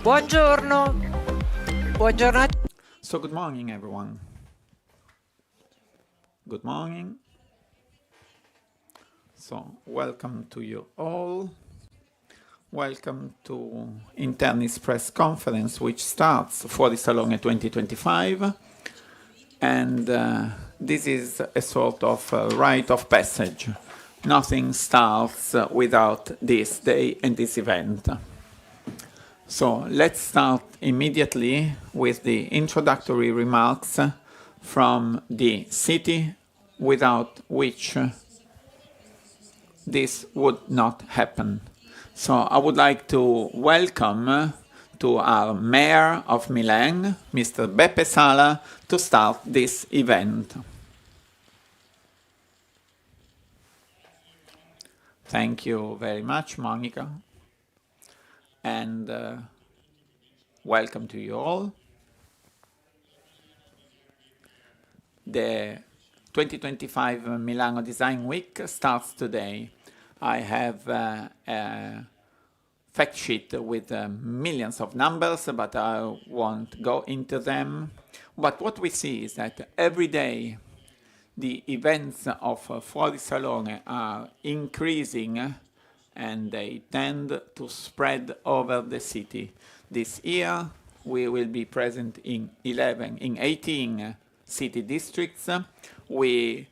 Buongiorno. Buongiorno a So good morning, everyone. Good morning. So welcome to you all. Welcome to INTERNI's press conference, which starts for the Salone 2025. And this is a sort of rite of passage. Nothing starts without this day and this event. So let's start immediately with the introductory remarks from the city, without which this would not happen. So I would like to welcome to our mayor of Milan, Mr. Beppe Sala, to start this event. Thank you very much, Monica. And welcome to you all. The 2025 Milano Design Week starts today. I have a fact sheet with millions of numbers, but I won't go into them. But what we see is that every day the events of Fuori Salone are increasing and they tend to spread over the city. This year we will be present in 18 city districts. We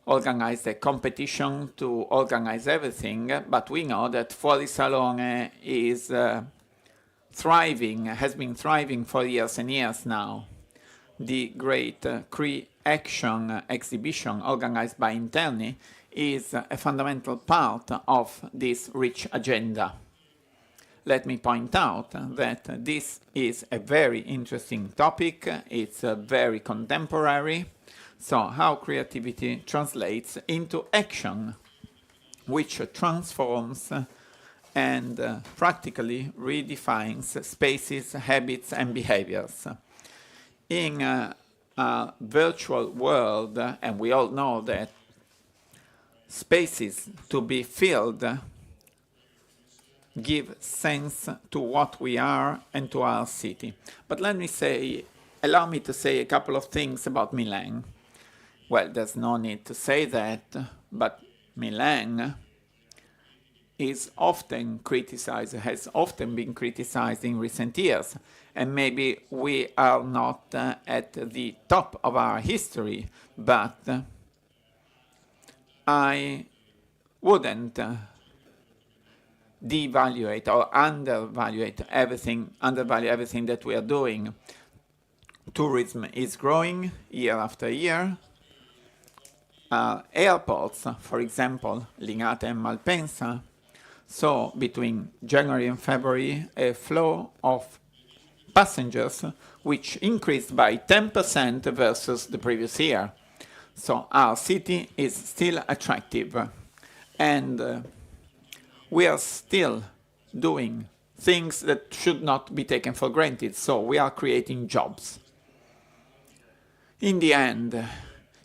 organized a competition to organize everything, but we know that Fuori Salone is thriving, has been thriving for years and years now. The great Cre-Action exhibition organized by INTERNI is a fundamental part of this rich agenda. Let me point out that this is a very interesting topic. It's very contemporary. So how creativity translates into action, which transforms and practically redefines spaces, habits, and behaviors. In a virtual world, and we all know that spaces to be filled give sense to what we are and to our city. But allow me to say a couple of things about Milan. Well, there's no need to say that, but Milan is often criticized, has often been criticized in recent years, and maybe we are not at the top of our history, but I wouldn't devaluate or undervalue everything that we are doing. Tourism is growing year after year. Airports, for example, Linate and Malpensa, saw between January and February a flow of passengers which increased by 10% versus the previous year. So our city is still attractive, and we are still doing things that should not be taken for granted. So we are creating jobs. In the end,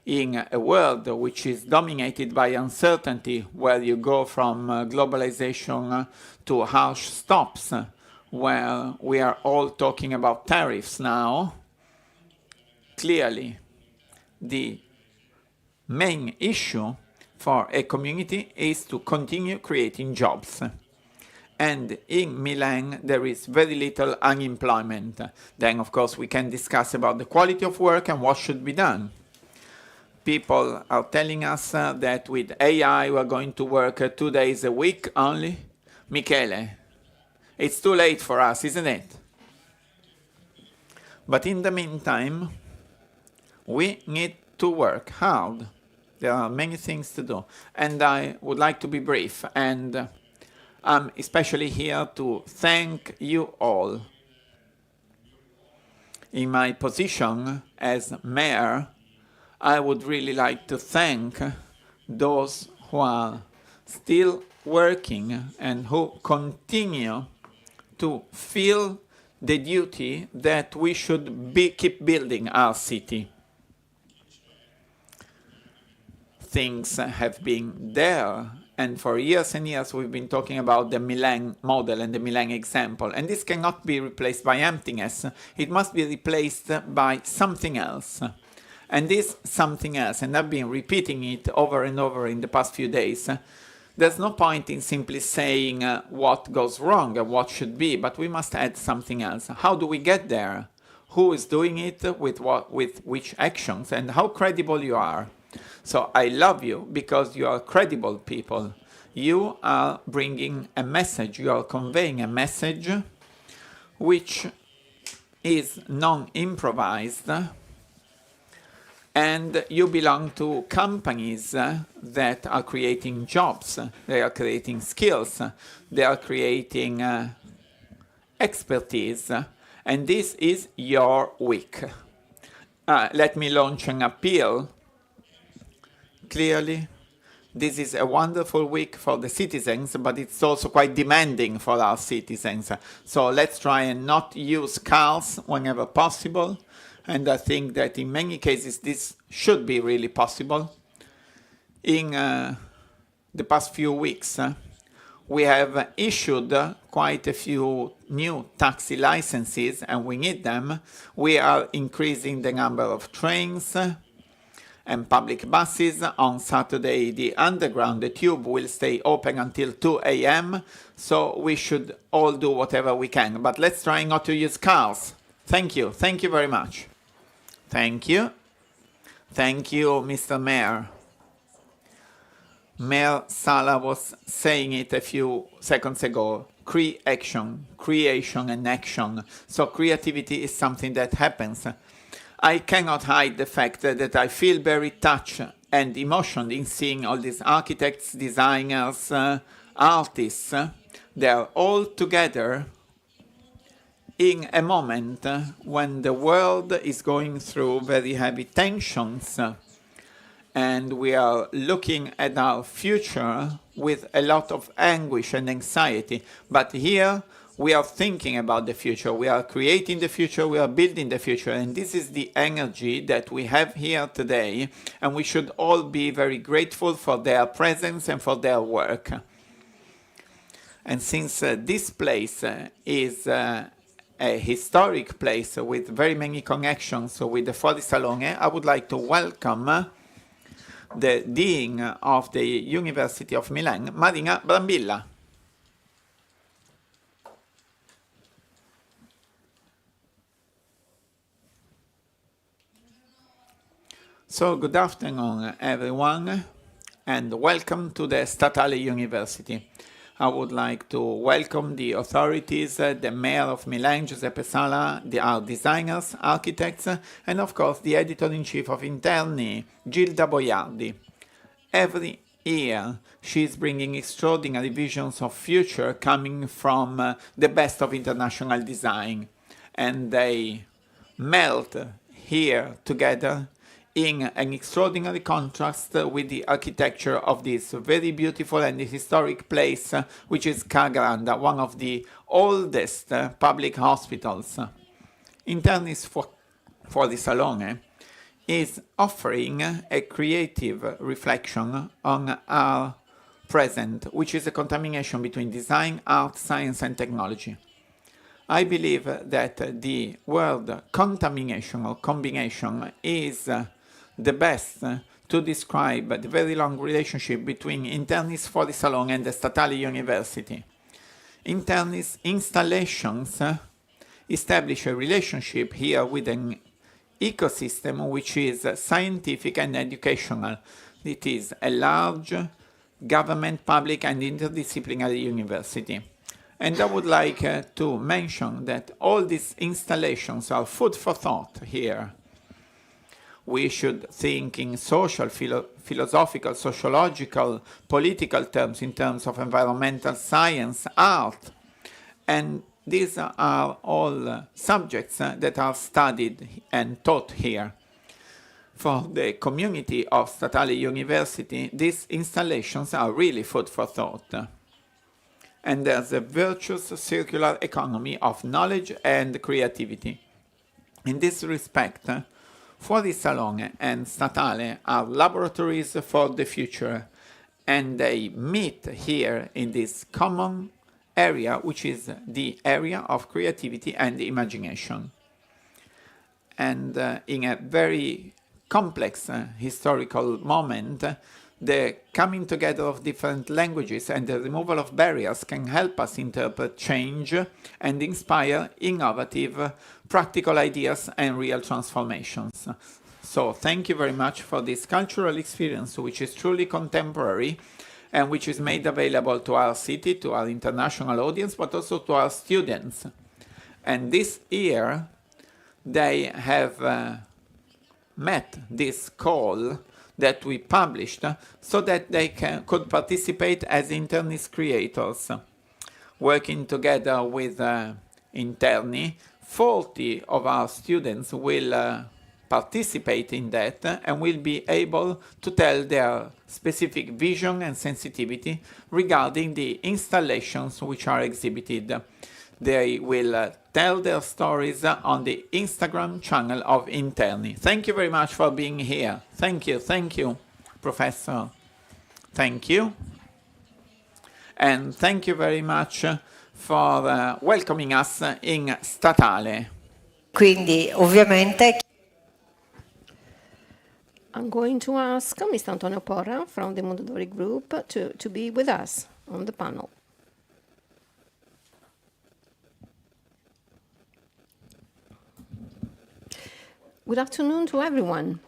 in a world which is dominated by uncertainty, where you go from globalization to harsh stops, where we are all talking about tariffs now, clearly the main issue for a community is to continue creating jobs. And in Milan, there is very little unemployment. Then, of course, we can discuss about the quality of work and what should be done. People are telling us that with AI we're going to work 2 days a week only. Michele, it's too late for us, isn't it? But in the meantime, we need to work hard. There are many things to do. And I would like to be brief. And I'm especially here to thank you all. In my position as mayor, I would really like to thank those who are still working and who continue to feel the duty that we should keep building our city. Things have been there And for years and years, we've been talking about the Milan model and the Milan example. And this cannot be replaced by emptiness. It must be replaced by something else. And this something else, and I've been repeating it over and over in the past few days, there's no point in simply saying what goes wrong and what should be, but we must add something else. How do we get there? Who is doing it, with which actions, and how credible you are. So I love you because you are credible people. You are bringing a message, you are conveying a message which is non-improvised, and you belong to companies that are creating jobs, they are creating skills, they are creating expertise, and this is your week. Let me launch an appeal. Clearly, this is a wonderful week for the citizens, but it's also quite demanding for our citizens. So let's try and not use cars whenever possible. And I think that in many cases this should be really possible. In the past few weeks, we have issued quite a few new taxi licenses, and we need them. We are increasing the number of trains and public buses. On Saturday, the underground, the tube, will stay open until 2 a.m. So we should all do whatever we can. But let's try not to use cars. Thank you. Thank you very much. Thank you. Thank you, Mr. Mayor. Mayor Sala was saying it a few seconds ago. Cre-Action, creation and action. So creativity is something that happens. I cannot hide the fact that I feel very touched and emotional in seeing all these architects, designers, artists. They are all together in a moment when the world is going through very heavy tensions, and we are looking at our future with a lot of anguish and anxiety. But here we are thinking about the future, we are creating the future, we are building the future, and this is the energy that we have here today, and we should all be very grateful for their presence and for their work. And since this place is a historic place with very many connections with the Fuori Salone, I would like to welcome the Dean of the University of Milan, Marina Brambilla. So good afternoon everyone, and welcome to the Statale University. I would like to welcome the authorities, the Mayor of Milan, Giuseppe Sala, our designers, architects, and of course the Editor-in-Chief of INTERNI, Gilda Boiardi. Every year she is bringing extraordinary visions of future coming from the best of international design, and they melt here together in an extraordinary contrast with the architecture of this very beautiful and historic place, which is Ca' Granda, one of the oldest public hospitals. INTERNI's Fuori Salone is offering a creative reflection on our present, which is a contamination between design, art, science and technology. I believe that the word contamination or combination is the best to describe the very long relationship between INTERNI's Fuori Salone and the Statale University. INTERNI's installations establish a relationship here with an ecosystem which is scientific and educational. It is a large government, public and interdisciplinary university. And I would like to mention that all these installations are food for thought here. We should think in social, philosophical, sociological, political terms, in terms of environmental science, art. And these are all subjects that are studied and taught here. For the community of Statale University, these installations are really food for thought. And there's a virtuous circular economy of knowledge and creativity. In this respect, Fuori Salone and Statale are laboratories for the future, and they meet here in this common area, which is the area of creativity and imagination. And in a very complex historical moment, the coming together of different languages and the removal of barriers can help us interpret change and inspire innovative, practical ideas and real transformations. So thank you very much for this cultural experience, which is truly contemporary and which is made available to our city, to our international audience, but also to our students. And this year, they have met this call that we published so that they could participate as internis creators. Working together with INTERNI, 40 of our students will participate in that and will be able to tell their specific vision and sensitivity regarding the installations which are exhibited. They will tell their stories on the Instagram channel of INTERNI. Thank you very much for being here. Thank you, Professor. Thank you. And thank you very much for welcoming us in Statale. Quindi, ovviamente... I'm going to ask Mr. Antonio Porra from the Mondadori Group to be with us on the panel. Good afternoon to everyone.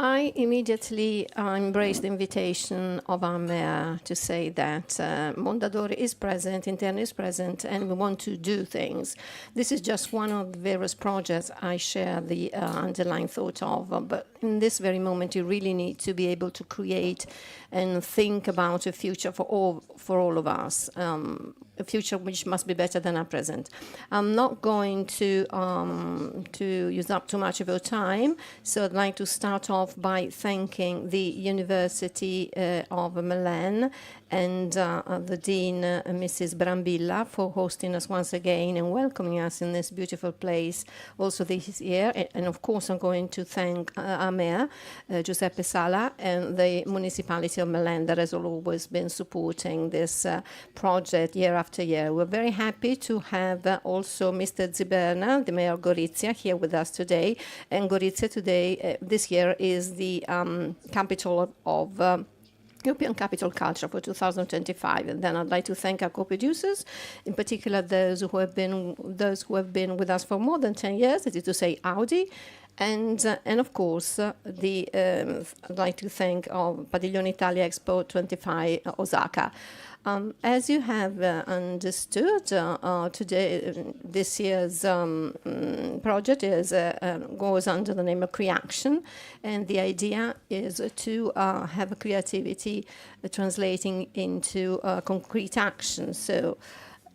I immediately embraced the invitation of our mayor to say that Mondadori is present, INTERNI is present, and we want to do things. This is just one of the various projects I share the underlying thought of, but in this very moment you really need to be able to create and think about a future for all of us, a future which must be better than our present. I'm not going to use up too much of your time, so I'd like to start off by thanking the University of Milan and the Dean, Mrs. Brambilla, for hosting us once again and welcoming us in this beautiful place also this year. And of course, I'm going to thank our mayor, Giuseppe Sala, and the municipality of Milan that has always been supporting this project year after year. We're very happy to have also Mr. Ziberna, the mayor of Gorizia, here with us today. And Gorizia today, this year, is the capital of European Capital Culture for 2025. And then I'd like to thank our co-producers, in particular those who have been with us for more than 10 years, that is to say Audi. And of course, I'd like to thank Padiglione Italia Expo 25 Osaka. As you have understood, today this year's project goes under the name of Cre-Action, and the idea is to have a creativity translating into concrete action. So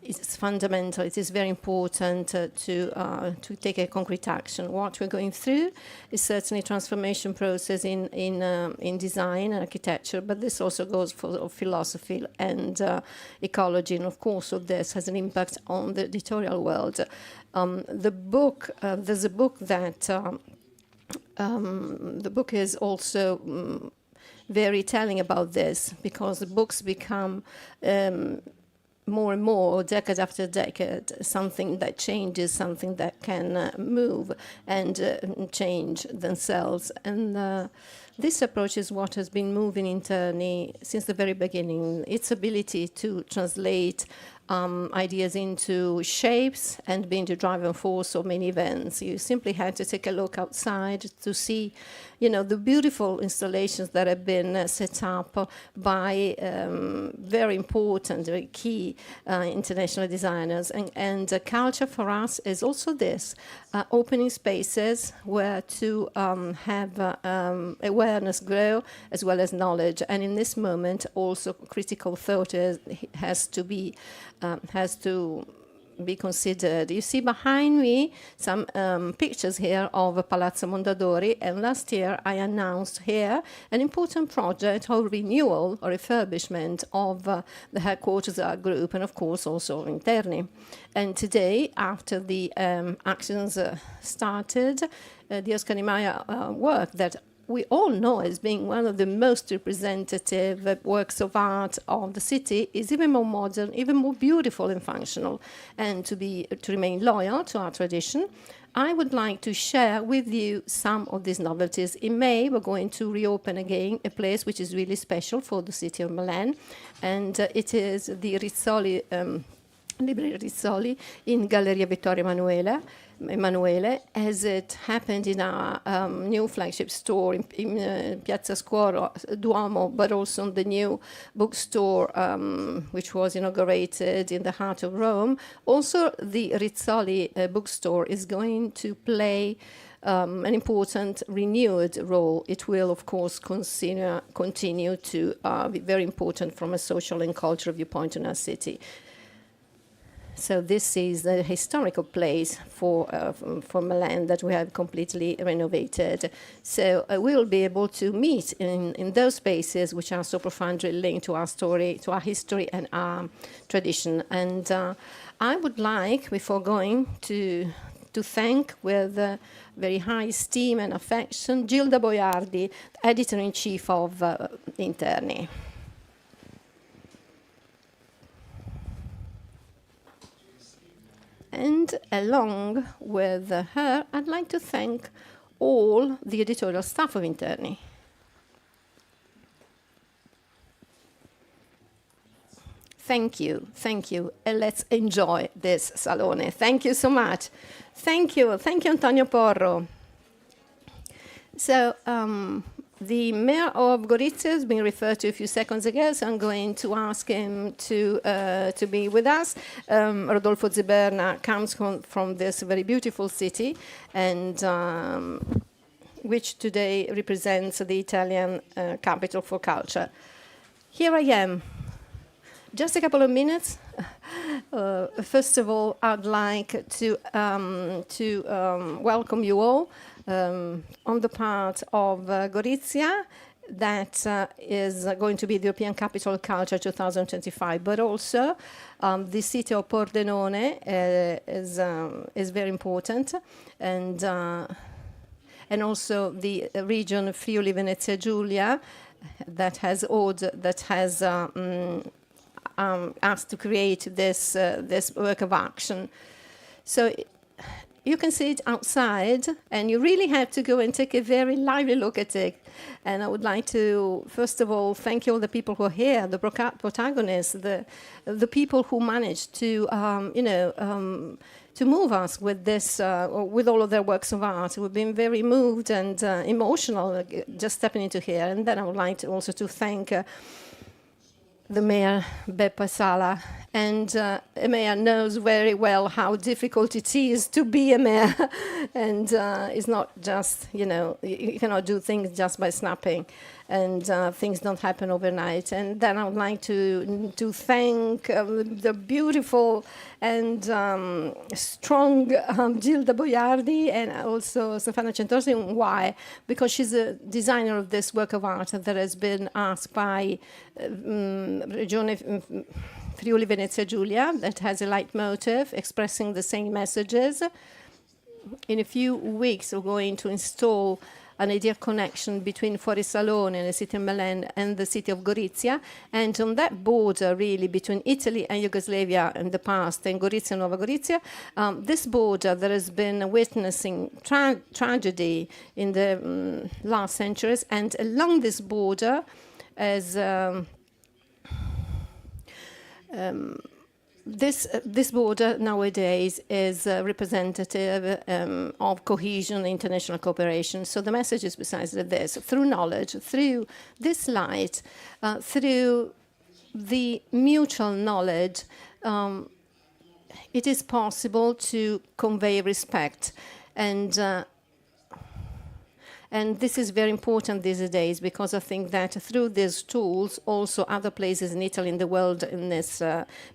it's fundamental. It is very important to take a concrete action. What we're going through is certainly a transformation process in design and architecture, but this also goes for philosophy and ecology, and of course, this has an impact on the editorial world. There's a book that the book is also very telling about this, because the books become more and more, decade after decade, something that changes, something that can move and change themselves. And this approach is what has been moving INTERNI since the very beginning. Its ability to translate ideas into shapes and being the driving force of many events. You simply had to take a look outside to see, the beautiful installations that have been set up by very important, very key international designers. And culture for us is also this, opening spaces where to have awareness grow as well as knowledge. And in this moment, also critical thought has to be considered. You see behind me some pictures here of Palazzo Mondadori, and last year I announced here an important project of renewal or refurbishment of the headquarters of our group, and of course also INTERNI. And today, after the actions started, the Oscar Niemeyer work that we all know as being one of the most representative works of art of the city is even more modern, even more beautiful and functional. And to remain loyal to our tradition, I would like to share with you some of these novelties. In May, we're going to reopen again a place which is really special for the city of Milan, and it is the Rizzoli, Libreria Rizzoli in Galleria Vittorio Emanuele, as it happened in our new flagship store in Piazza Scuolo Duomo, but also the new bookstore which was inaugurated in the heart of Rome. Also, the Rizzoli bookstore is going to play an important renewed role. It will, of course, continue to be very important from a social and cultural viewpoint in our city. So this is the historical place for Milan that we have completely renovated. So we'll be able to meet in those spaces which are so profoundly linked to our story, to our history and our tradition. And I would like, before going to thank with very high esteem and affection Gilda Boiardi, editor-in-chief of INTERNI. And along with her, I'd like to thank all the editorial staff of INTERNI. Thank you, and let's enjoy this Salone. Thank you so much. Thank you Antonio Porro. So, the mayor of Gorizia has been referred to a few seconds ago, so I'm going to ask him to be with us. Rodolfo Ziberna comes from this very beautiful city, and which today represents the Italian capital for culture. Here I am. Just a couple of minutes. First of all, I'd like to welcome you all on the part of Gorizia, that is going to be the European Capital of Culture 2025, but also the city of Pordenone is very important, and also the region Friuli Venezia Giulia that has asked to create this work of action. So you can see it outside, and you really have to go and take a very lively look at it. And I would like to, first of all, thank all the people who are here, the protagonists, the people who managed to, to move us with this, with all of their works of art. We've been very moved and emotional just stepping into here. And then I would like to also to thank the mayor, Beppa Sala, and a mayor knows very well how difficult it is to be a mayor, and it's not just, you cannot do things just by snapping, and things don't happen overnight. And then I would like to thank the beautiful and strong Gilda Boiardi, and also Stefano Centosi. Why? Because she's a designer of this work of art that has been asked by Regione Friuli Venezia Giulia, that has a leitmotif expressing the same messages. In a few weeks, we're going to install an ideal connection between Fuorisalone and the city of Milan and the city of Gorizia. And on that border, really, between Italy and Yugoslavia in the past, and Gorizia and Nova Gorizia, this border that has been witnessing tragedy in the last centuries, and along this border, as this border nowadays is representative of cohesion, international cooperation. So the message is precisely this: through knowledge, through this light, through the mutual knowledge, it is possible to convey respect. And And this is very important these days, because I think that through these tools, also other places in Italy, in the world, in this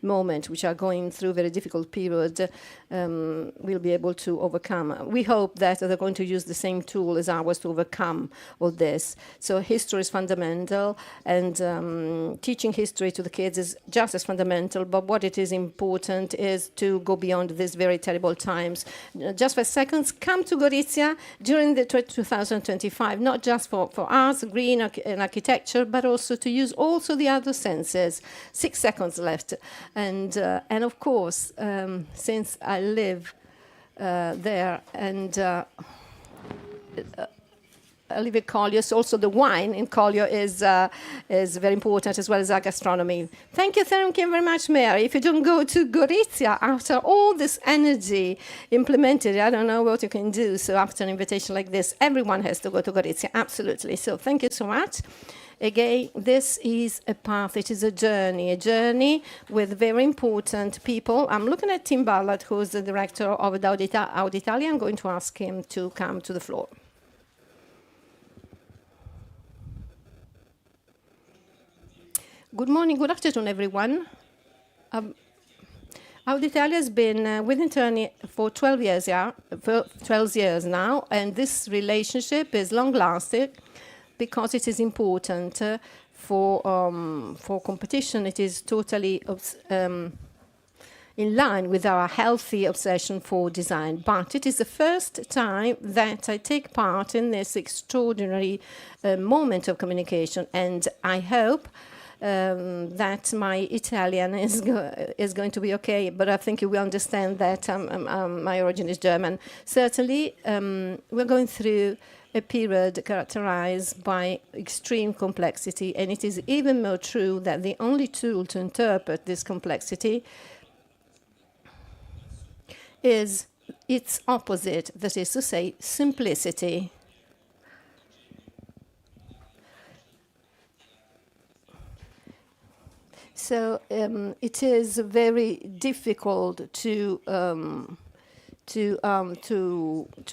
moment, which are going through a very difficult period, will be able to overcome. We hope that they're going to use the same tool as ours to overcome all this. So history is fundamental, and teaching history to the kids is just as fundamental, but what it is important is to go beyond these very terrible times. Just for seconds, come to Gorizia during the 2025, not just for arts, green and architecture, but also to use also the other senses. 6 seconds left. And of course, since I live there, and I live in Collio, so also the wine in Collio is very important, as well as our gastronomy. Thank you very much, Mary. If you don't go to Gorizia after all this energy implemented, I don't know what you can do. So after an invitation like this, everyone has to go to Gorizia, absolutely. So thank you so much. Again, this is a path, it is a journey with very important people. I'm looking at Tim Bartlett, who's the director of Auditalia. I'm going to ask him to come to the floor. Good morning, good afternoon, everyone. Auditalia has been with INTERNI for 12 years now, and this relationship is long-lasting, because it is important for competition. It is totally in line with our healthy obsession for design. But it is the first time that I take part in this extraordinary moment of communication, and I hope that my Italian is going to be okay, but I think you will understand that my origin is German. Certainly, we're going through a period characterized by extreme complexity, and it is even more true that the only tool to interpret this complexity is its opposite, that is to say, simplicity. So it is very difficult to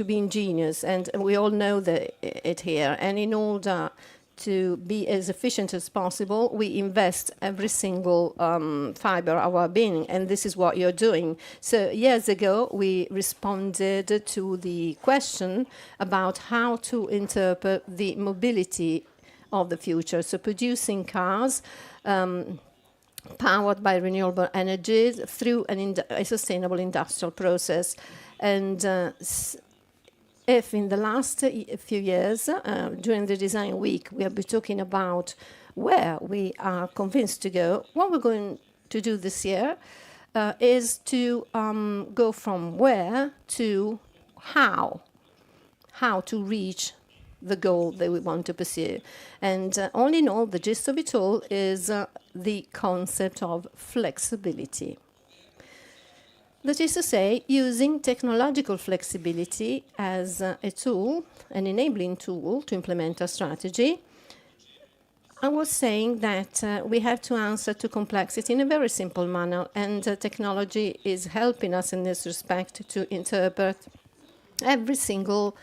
be ingenious, and we all know it here. And in order to be as efficient as possible, we invest every single fiber of our being, and this is what you're doing. So years ago, we responded to the question about how to interpret the mobility of the future. So producing cars powered by renewable energies through a sustainable industrial process. And if in the last few years, during the design week, we have been talking about where we are convinced to go, what we're going to do this year is to go from where to how to reach the goal that we want to pursue. And all in all, the gist of it all is the concept of flexibility. That is to say, using technological flexibility as a tool, an enabling tool to implement a strategy. I was saying that we have to answer to complexity in a very simple manner, and technology is helping us in this respect to interpret every single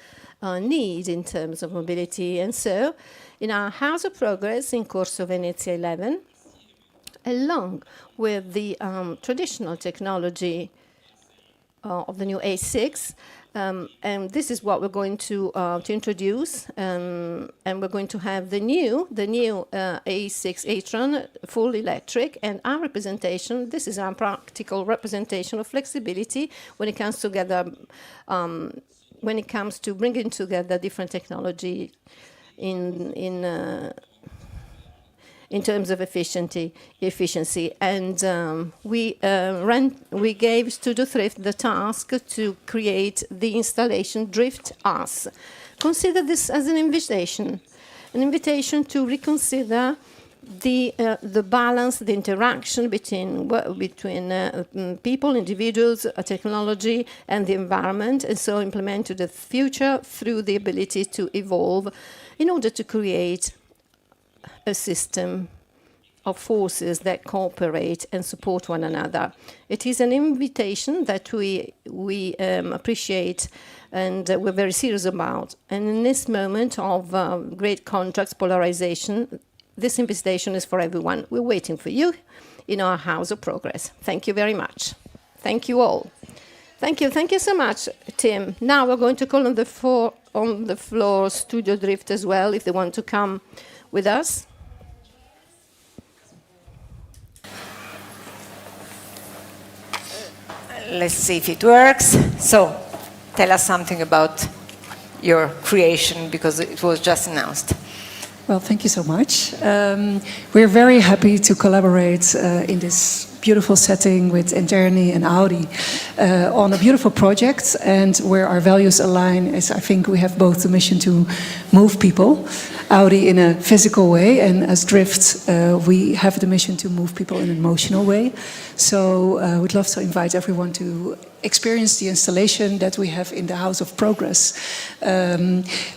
need in terms of mobility. And so, in our House of Progress in Corso Venezia 11, along with the traditional technology of the new A6, and this is what we're going to introduce, and we're going to have the new A6 e-tron, full electric, and our representation. This is our practical representation of flexibility when it comes together, when it comes to bringing together different technology in terms of efficiency. And we gave Studio Thrift the task to create the installation Drift Us. Consider this as an invitation to reconsider the balance, the interaction between people, individuals, technology, and the environment, and so implement to the future through the ability to evolve in order to create a system of forces that cooperate and support one another. It is an invitation that we appreciate and we're very serious about. And in this moment of great contrast, polarization, this invitation is for everyone. We're waiting for you in our House of Progress. Thank you very much. Thank you all. Thank you so much, Tim. Now we're going to call on the floor Studio Drift as well, if they want to come with us. Let's see if it works. So, tell us something about your creation, because it was just announced. Well, thank you so much. We're very happy to collaborate in this beautiful setting with INTERNI and Audi on a beautiful project, and where our values align is, I think, we have both the mission to move people, Audi in a physical way, and as Drift, we have the mission to move people in an emotional way. So we'd love to invite everyone to experience the installation that we have in the House of Progress,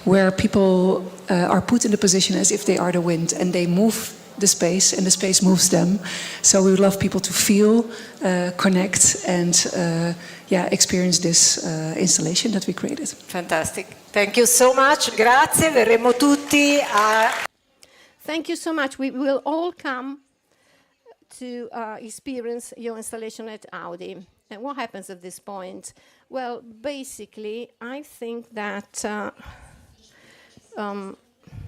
where people are put in the position as if they are the wind, and they move the space, and the space moves them. So we would love people to feel, connect, and experience this installation that we created. Fantastic. Thank you so much. Grazie. Verremo tutti a... Thank you so much. We will all come to experience your installation at Audi. And what happens at this point? Well, basically, I think that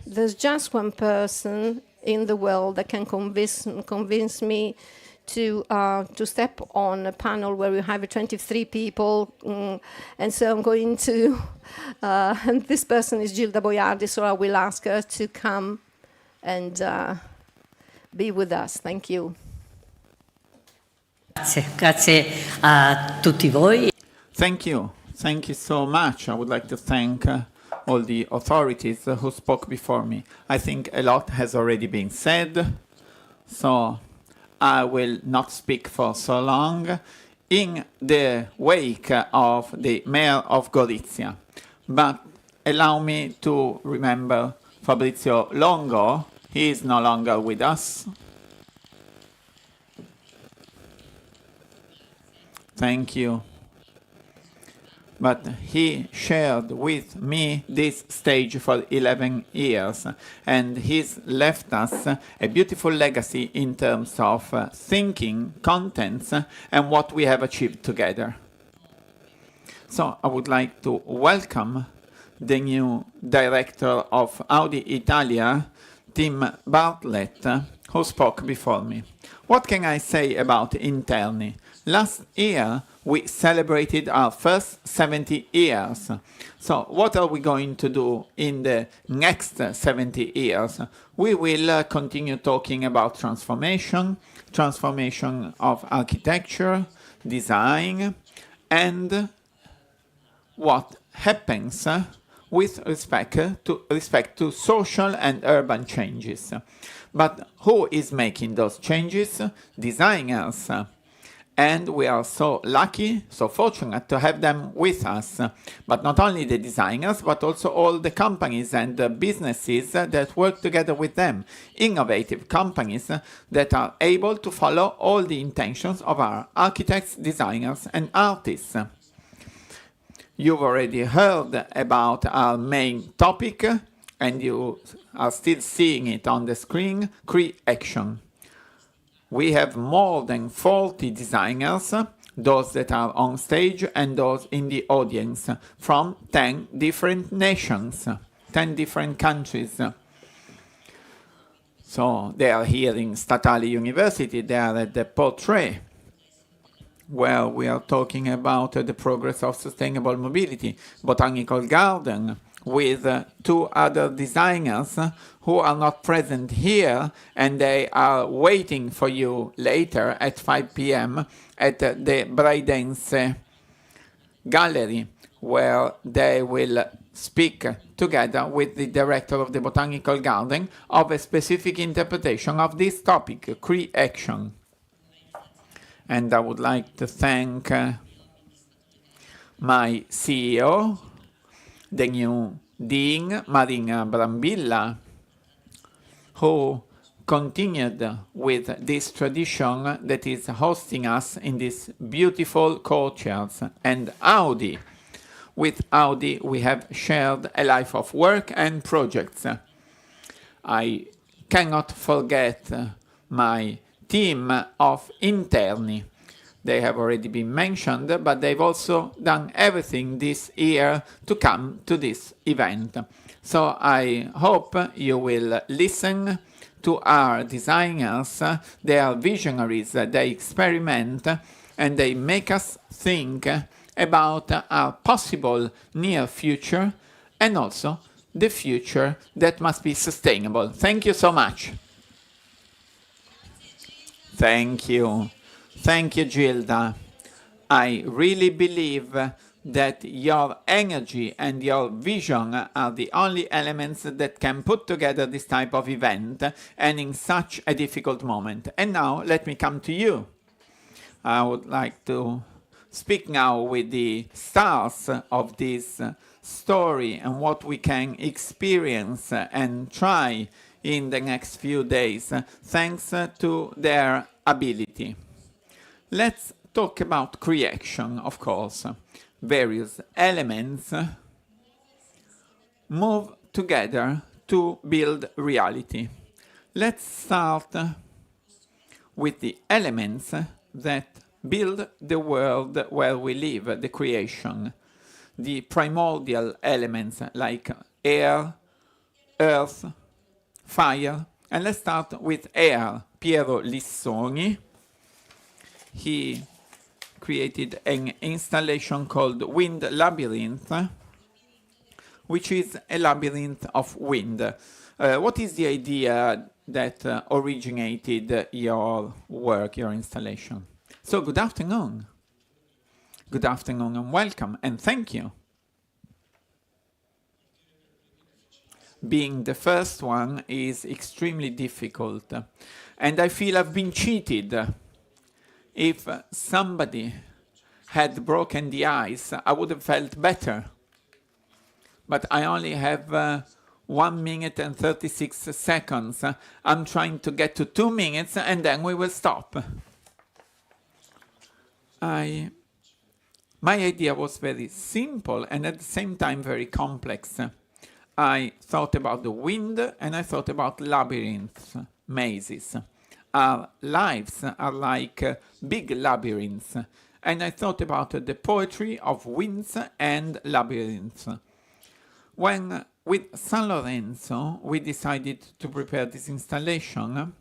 there's just one person in the world that can convince me to step on a panel where we have 23 people, and so I'm going to, and this person is Gilda Boiardi, so I will ask her to come and be with us. Thank you. Grazie a tutti voi. Thank you so much. I would like to thank all the authorities who spoke before me. I think a lot has already been said, so I will not speak for so long in the wake of the mayor of Gorizia. But allow me to remember Fabrizio Longo. He is no longer with us. Thank you. But he shared with me this stage for 11 years, and he's left us a beautiful legacy in terms of thinking, contents, and what we have achieved together. So I would like to welcome the new director of Audi Italia, Tim Bartlett, who spoke before me. What can I say about INTERNI? Last year, we celebrated our first 70 years. So what are we going to do in the next 70 years? We will continue talking about transformation of architecture, design, and what happens with respect to social and urban changes. But who is making those changes? Designers. And we are so lucky, so fortunate to have them with us. But not only the designers, but also all the companies and the businesses that work together with them. Innovative companies that are able to follow all the intentions of our architects, designers, and artists. You've already heard about our main topic, and you are still seeing it on the screen, Cre-Action. We have more than 40 designers, those that are on stage and those in the audience, from 10 different nations, 10 different countries. So they are here in Statale University, they are at the Portrait, where we are talking about the progress of sustainable mobility, Botanical Garden, with 2 other designers who are not present here, and they are waiting for you later at 5 p.m. at the Braidense Gallery, where they will speak together with the director of the Botanical Garden of a specific interpretation of this topic, Cre-Action. And I would like to thank my CEO, the new Dean, Marina Brambilla, who continued with this tradition that is hosting us in these beautiful cultures. And Audi, with Audi we have shared a life of work and projects. I cannot forget my team of INTERNI. They have already been mentioned, but they've also done everything this year to come to this event. So I hope you will listen to our designers. They are visionaries, they experiment, and they make us think about our possible near future and also the future that must be sustainable. Thank you so much. Thank you. Thank you, Gilda. I really believe that your energy and your vision are the only elements that can put together this type of event, and in such a difficult moment. And now, let me come to you. I would like to speak now with the stars of this story and what we can experience and try in the next few days, thanks to their ability. Let's talk about Cre-Action, of course. Various elements move together to build reality. Let's start with the elements that build the world where we live, the creation. The primordial elements like air, earth, fire. And let's start with air. Piero Lissoni. He created an installation called Wind Labyrinth, which is a labyrinth of wind. What is the idea that originated your work, your installation? So good afternoon. Good afternoon and welcome, and thank you. Being the first one is extremely difficult, and I feel I've been cheated. If somebody had broken the ice, I would have felt better. But I only have 1 minute and 36 seconds. I'm trying to get to 2 minutes and then we will stop. My idea was very simple and at the same time very complex. I thought about the wind and I thought about labyrinths, mazes. Our lives are like big labyrinths, and I thought about the poetry of winds and labyrinths. When with San Lorenzo we decided to prepare this installation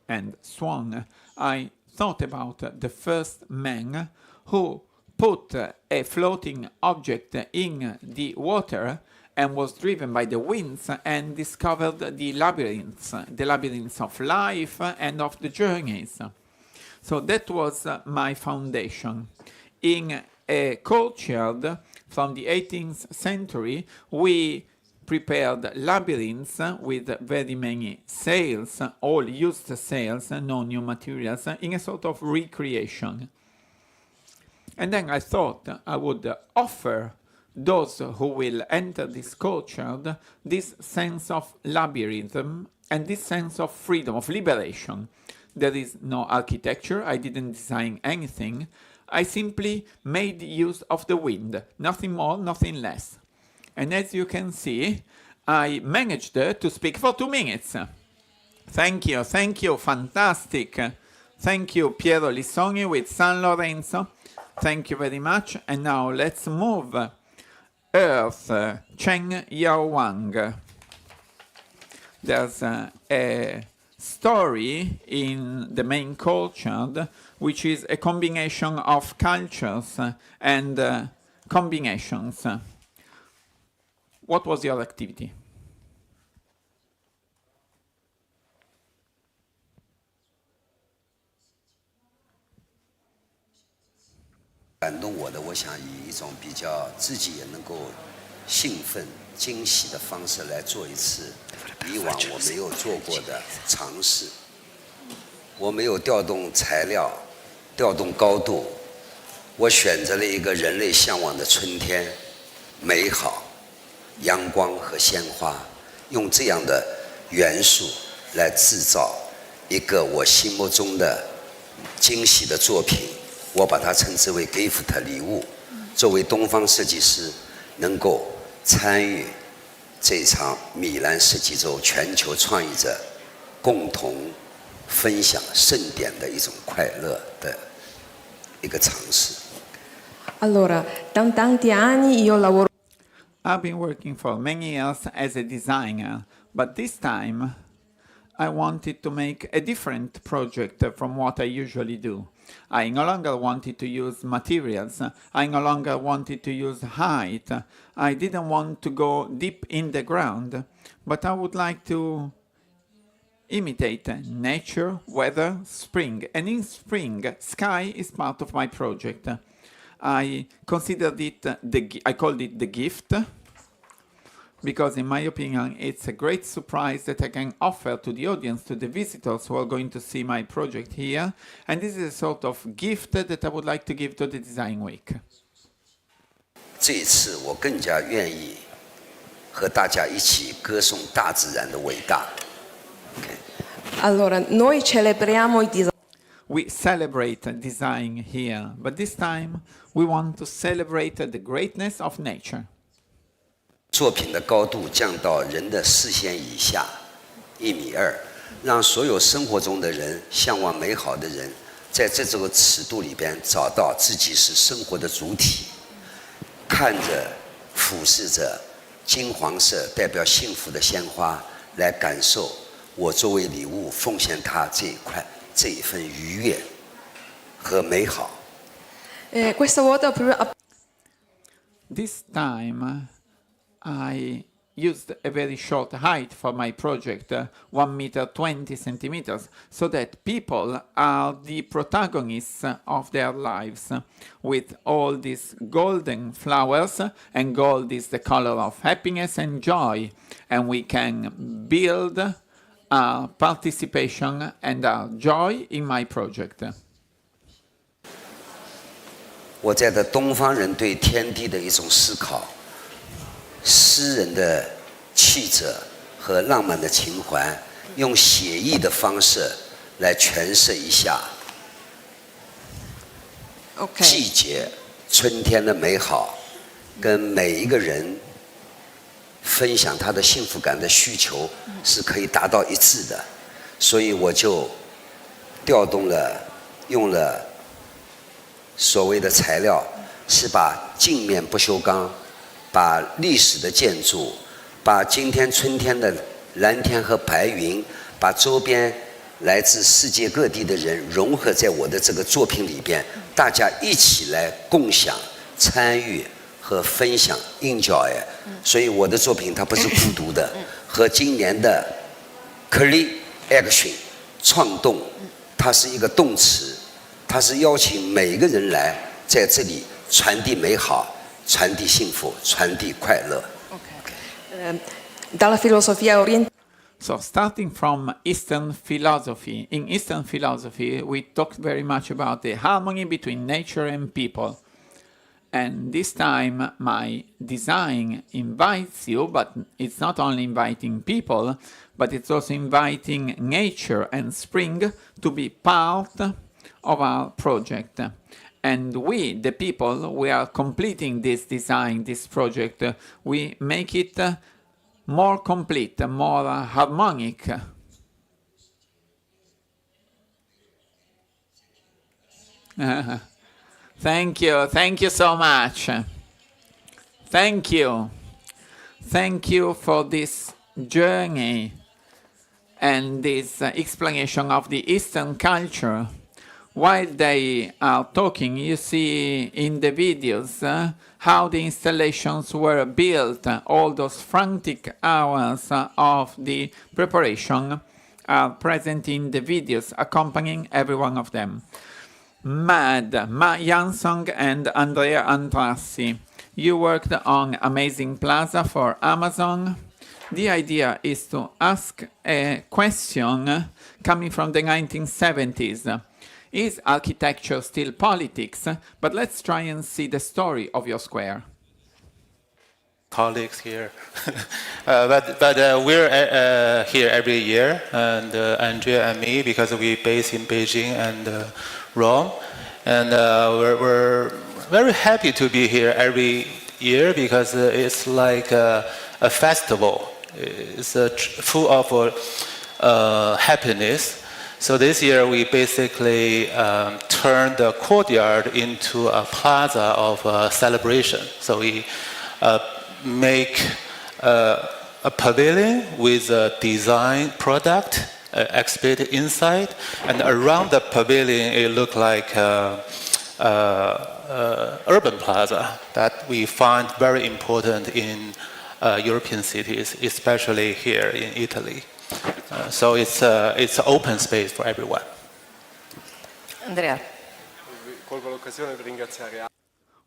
and Swan, I thought about the first man who put a floating object in the water and was driven by the winds and discovered the labyrinths of life and of the journeys. So that was my foundation. In a courtyard from the 18th century, we prepared labyrinths with very many sails, all used sails, no new materials, in a sort of recreation. And then I thought I would offer those who will enter this courtyard this sense of labyrinthm and this sense of freedom, of liberation. There is no architecture, I didn't design anything, I simply made use of the wind, nothing more, nothing less. And as you can see, I managed to speak for 2 minutes. Thank you, fantastic. Thank you, Piero Lissoni with San Lorenzo. Thank you very much. And now let's move. Earth, Chen Yao Wang. There's a story in the main courtyard, which is a combination of cultures and combinations. What was your activity?感动我的，我想以一种比较自己也能够兴奋、惊喜的方式来做一次以往我没有做过的尝试。我没有调动材料、调动高度，我选择了一个人类向往的春天，美好、阳光和鲜花，用这样的元素来制造一个我心目中的惊喜的作品，我把它称之为 gift 礼物。作为东方设计师，能够参与这场米兰设计周全球创意者共同分享盛典的一种快乐的一个尝试。Allora, da tanti anni io lavoro. I've been working for many years as a designer, but this time I wanted to make a different project from what I usually do. I no longer wanted to use materials, I no longer wanted to use height, I didn't want to go deep in the ground, but I would like to imitate nature, weather, spring, and in spring, sky is part of my project. I considered it, I called it the gift, because in my opinion it's a great surprise that I can offer to the audience, to the visitors who are going to see my project here, and this is a sort of gift that I would like to give to the Design Week. 这一次我更加愿意和大家一起歌颂大自然的伟大。Allora, noi celebriamo i disastri. We celebrate design here, but this time we want to celebrate the greatness of nature. 作品的高度降到人的视线以下1.2米，让所有生活中的人、向往美好的人，在这个尺度里边找到自己是生活的主体，看着、俯视着金黄色代表幸福的鲜花，来感受我作为礼物奉献它这一份愉悦和美好。Questa volta proprio This time I used a very short height for my project, 1 meter 20 centimeters, so that people are the protagonists of their lives, with all these golden flowers, and gold is the color of happiness and joy, and we can build our participation and our joy in my project. 我在的东方人对天地的一种思考，诗人的气质和浪漫的情怀，用写意的方式来诠释一下季节、春天的美好，跟每一个人分享他的幸福感的需求是可以达到一致的，所以我就用了所谓的材料，是把镜面不锈钢，把历史的建筑，把今天春天的蓝天和白云，把周边来自世界各地的人融合在我的这个作品里边，大家一起来共享、参与和分享 enjoy。所以我的作品它不是孤独的，和今年的 Cre-Action 创动，它是一个动词，它是邀请每个人来在这里传递美好、传递幸福、传递快乐。dalla filosofia orientale. So starting from Eastern philosophy, in Eastern philosophy we talked very much about the harmony between nature and people. And this time my design invites you, but it's not only inviting people, but it's also inviting nature and spring to be part of our project. And we, the people, we are completing this design, this project. We make it more complete, more harmonic. Thank you so much. Thank you for this journey and this explanation of the Eastern culture. While they are talking, you see in the videos how the installations were built. All those frantic hours of the preparation are present in the videos accompanying every one of them. Ma Jansson and Andrea Andrassi, you worked on Amazing Plaza for Amazon. The idea is to ask a question coming from the 1970s. Is architecture still politics? But let's try and see the story of your square. colleagues here. but we're here every year, and Andrea and me, because we base in Beijing and Rome, and we're very happy to be here every year because it's like a festival. It's full of happiness. So this year we basically turned the courtyard into a plaza of celebration. So we make a pavilion with a design product exhibited inside, and around the pavilion it looked like urban plaza that we find very important in European cities, especially here in Italy. So it's open space for everyone. Andrea. Colgo l'occasione per ringraziare.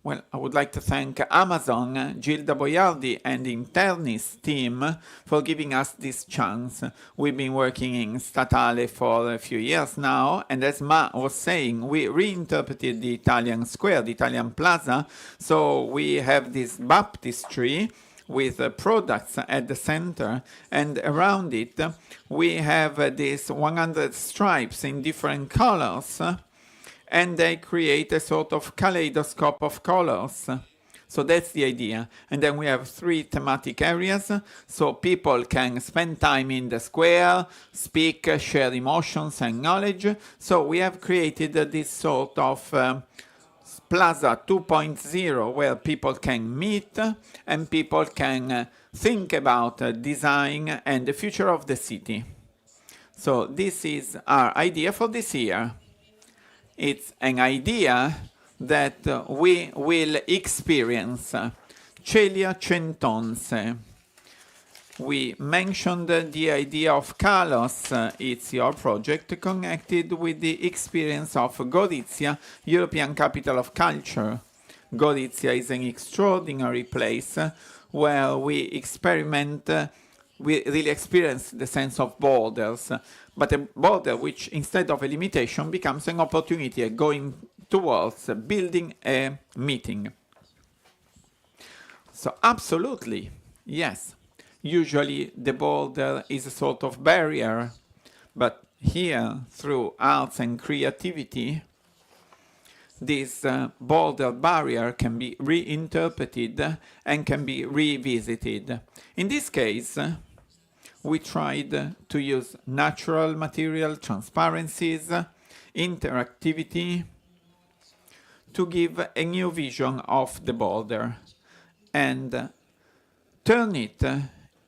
Well, I would like to thank Amazon, Gilda Boiardi, and INTERNI's team for giving us this chance. We've been working in Statale for a few years now, and as Ma was saying, we reinterpreted the Italian square, the Italian plaza, so we have this baptistry with products at the center, and around it we have these 100 stripes in different colors, and they create a sort of kaleidoscope of colors. So that's the idea. And then we have 3 thematic areas, so people can spend time in the square, speak, share emotions and knowledge. So we have created this sort of Plaza 2.0, where people can meet and people can think about design and the future of the city. So this is our idea for this year. It's an idea that we will experience. Celia Centonse. We mentioned the idea of Kalos. It's your project connected with the experience of Gorizia, European Capital of Culture. Gorizia is an extraordinary place where we experiment, we really experience the sense of borders, but a border which, instead of a limitation, becomes an opportunity, going towards building a meeting. So absolutely, yes. Usually the border is a sort of barrier, but here, through arts and creativity, this border barrier can be reinterpreted and can be revisited. In this case, we tried to use natural material, transparencies, interactivity, to give a new vision of the border and turn it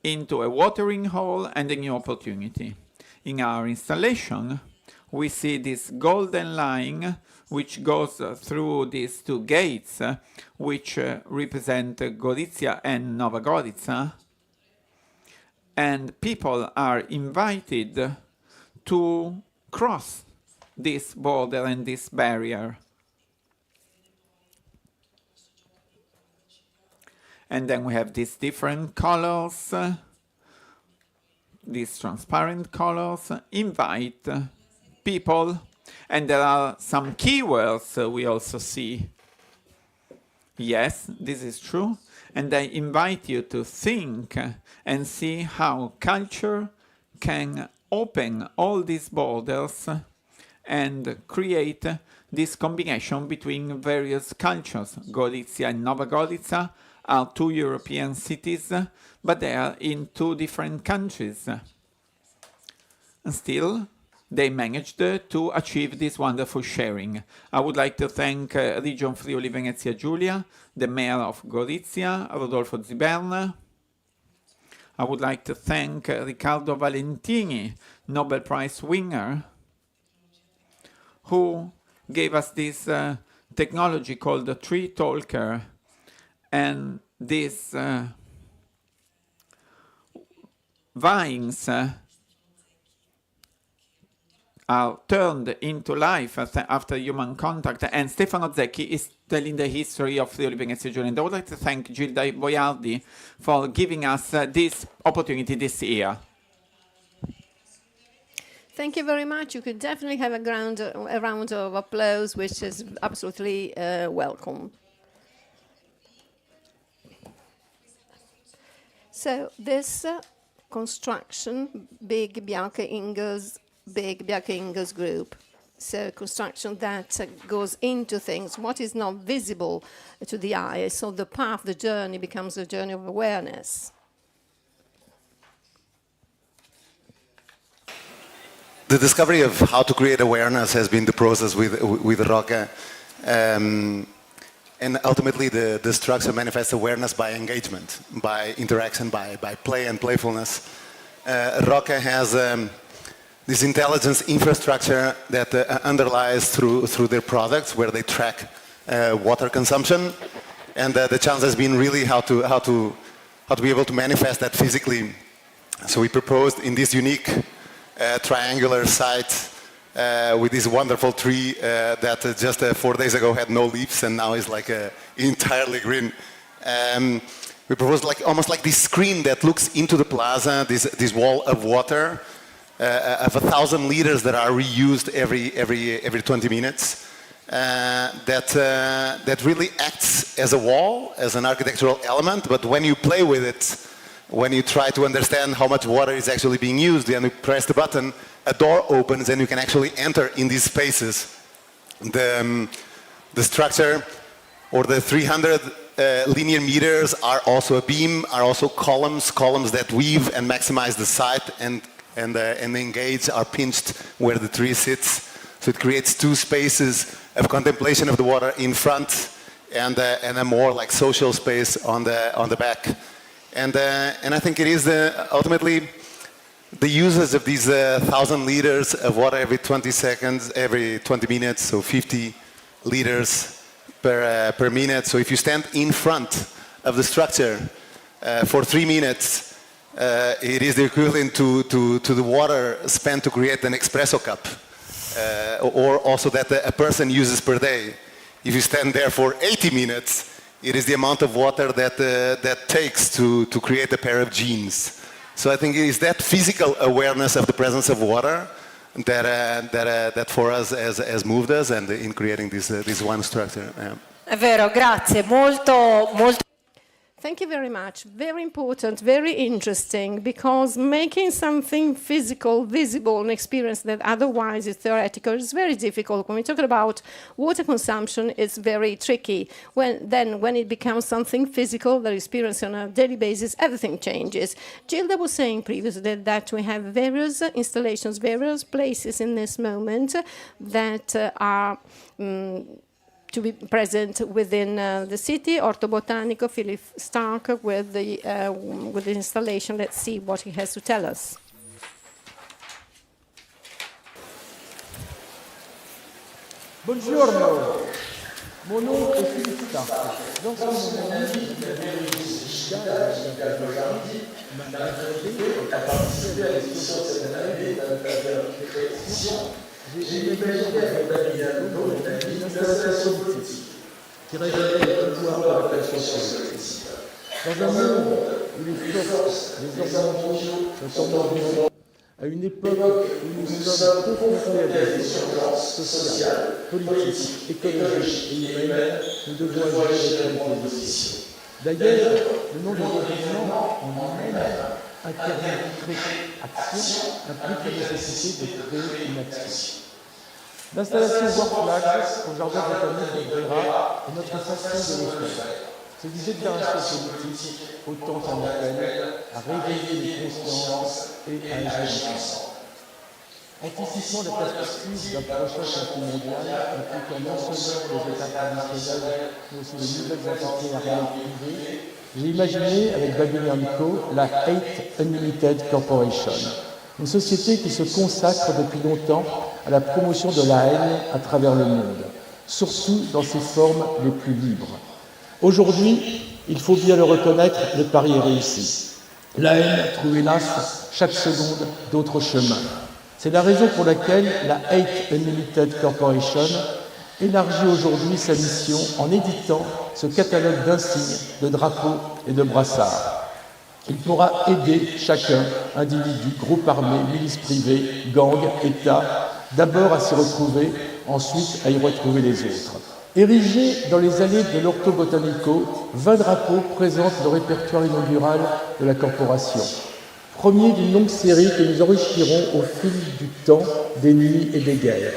into a watering hole and a new opportunity. In our installation, we see this golden line which goes through these 2 gates, which represent Gorizia and Nova Gorica, and people are invited to cross this border and this barrier. And then we have these different colors, these transparent colors, invite people, and there are some keywords we also see. Yes, this is true, and I invite you to think and see how culture can open all these borders and create this combination between various cultures. Gorizia and Nova Gorica are 2 European cities, but they are in 2 different countries. And still, they managed to achieve this wonderful sharing. I would like to thank Region Friuli Venezia Giulia, the Mayor of Gorizia, Rodolfo Ziberna. I would like to thank Riccardo Valentini, Nobel Prize winner, who gave us this technology called the Tree Talker. And these vines are turned into life after human contact. And Stefano Zecchi is telling the history of Friuli Venezia Giulia. And I would like to thank Gilda Boiardi for giving us this opportunity this year. Thank you very much. You could definitely have a round of applause, which is absolutely welcome. So this construction, big Bjarke Ingels group, so construction that goes into things, what is not visible to the eye, so the path, the journey becomes a journey of awareness. The discovery of how to create awareness has been the process with Roca. And ultimately, the structure manifests awareness by engagement, by interaction, by play and playfulness. Roca has this intelligence infrastructure that underlies through their products, where they track water consumption, and the challenge has been really how to be able to manifest that physically. So we proposed in this unique triangular site with this wonderful tree that just 4 days ago had no leaves and now is like entirely green. We proposed almost like this screen that looks into the plaza, this wall of water of 1,000 liters that are reused every 20 minutes. That really acts as a wall, as an architectural element, but when you play with it, when you try to understand how much water is actually being used, and you press the button, a door opens and you can actually enter in these spaces. The structure, or the 300 linear meters, are also a beam, are also columns that weave and maximize the site, and engage, are pinched where the tree sits. So it creates two spaces of contemplation of the water in front, and a more like social space on the back. And I think it is ultimately the uses of these 1,000 liters of water every 20 seconds, every 20 minutes, so 50 liters per minute. So if you stand in front of the structure for 3 minutes, it is the equivalent to the water spent to create an espresso cup, or also that a person uses per day. If you stand there for 80 minutes, it is the amount of water that takes to create a pair of jeans. So I think it is that physical awareness of the presence of water that for us has moved us, and in creating this one structure. Yeah. È vero, grazie, molto. Thank you very much. Very important, very interesting, because making something physical, visible, an experience that otherwise is theoretical is very difficult. When we talk about water consumption, it's very tricky. When it becomes something physical, the experience on a daily basis, everything changes. Gilda was saying previously that we have various installations, various places in this moment that are to be present within the city. Orto Botanico, Philip Stark with the installation. Let's see what he has to tell us. Buongiorno, mon nom est Philippe Stark. Lorsque mon ami m'a invité à participer à l'exposition de cette année de Cre-Action, j'ai imaginé une installation politique qui révélait le pouvoir de la conscience collective. Dans un monde où les forces, les organes sont en mouvement, à une époque où nous sommes confrontés à des urgences sociales, politiques, écologiques et humaines, nous devons agir avec une position. D'ailleurs, le nom de l'événement en lui-même, INTERNI Cre-Action, implique la nécessité de créer une action. L'installation Work au jardin botanique de Brera est notre façon de le faire. C'est une déclaration politique autant qu'un appel à réveiller les consciences et à agir ensemble. Anticipant la perspective d'un prochain conflit mondial impliquant non seulement les États traditionnels, mais aussi de nouvelles entités armées privées, j'ai imaginé avec Babylon Co. la Hate Unlimited Corporation, une société qui se consacre depuis longtemps à la promotion de la haine à travers le monde, surtout dans ses formes les plus libres. Aujourd'hui, il faut bien le reconnaître, le pari est réussi. La haine trouve hélas chaque seconde d'autres chemins. C'est la raison pour laquelle la Hate Unlimited Corporation élargit aujourd'hui sa mission en éditant ce catalogue d'insignes, de drapeaux et de brassards. Il pourra aider chacun, individu, groupe armé, milice privée, gang, État, d'abord à s'y retrouver, ensuite à y retrouver les autres. Érigés dans les allées de l'Orto Botanico, 20 drapeaux présentent le répertoire inaugural de la corporation. Premier d'une longue série que nous enrichirons au fil du temps, des nuits et des guerres.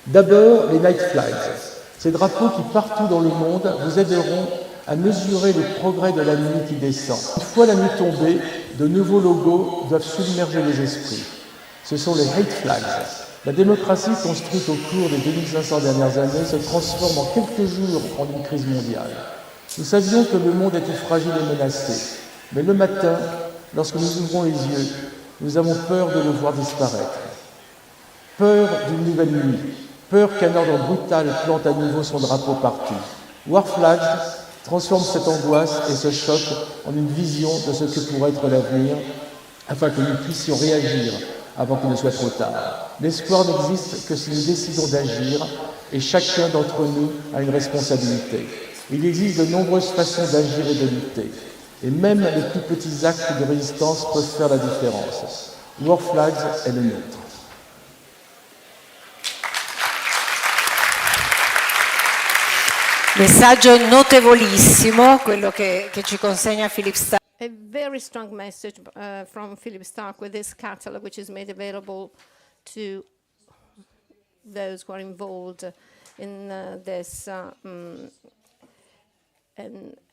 D'abord, les Night Flags. Ces drapeaux qui, partout dans le monde, vous aideront à mesurer le progrès de la nuit qui descend. Une fois la nuit tombée, de nouveaux logos doivent submerger les esprits. Ce sont les Hate Flags. La démocratie construite au cours des 2500 dernières années se transforme en quelques jours en une crise mondiale. Nous savions que le monde était fragile et menacé, mais le matin, lorsque nous ouvrons les yeux, nous avons peur de le voir disparaître. Peur d'une nouvelle nuit, peur qu'un ordre brutal plante à nouveau son drapeau partout. War Flags transforme cette angoisse et ce choc en une vision de ce que pourrait être l'avenir, afin que nous puissions réagir avant qu'il ne soit trop tard. L'espoir n'existe que si nous décidons d'agir, et chacun d'entre nous a une responsabilité. Il existe de nombreuses façons d'agir et de lutter, et même les plus petits actes de résistance peuvent faire la différence. War Flags est le nôtre. Messaggio notevolissimo, quello che ci consegna Philip Stark. A very strong message from Philip Stark with this catalog, which is made available to those who are involved in this. And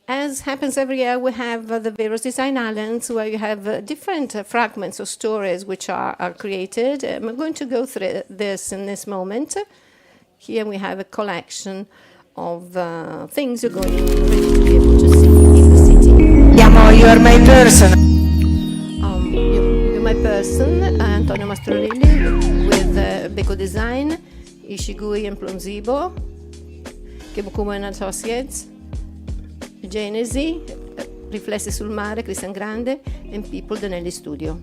as happens every year, we have the various design islands where you have different fragments or stories which are created. I'm going to go through this in this moment. Here we have a collection of things you're going to be able to see in the city. You Are My Person. You're My Person, Antonio Mastrorilli with Beko Design, Ishigui and Plonzibo, Kebukumo and Associates, Genesi, Riflessi sul Mare, Cristian Grande, and People Danelli Studio.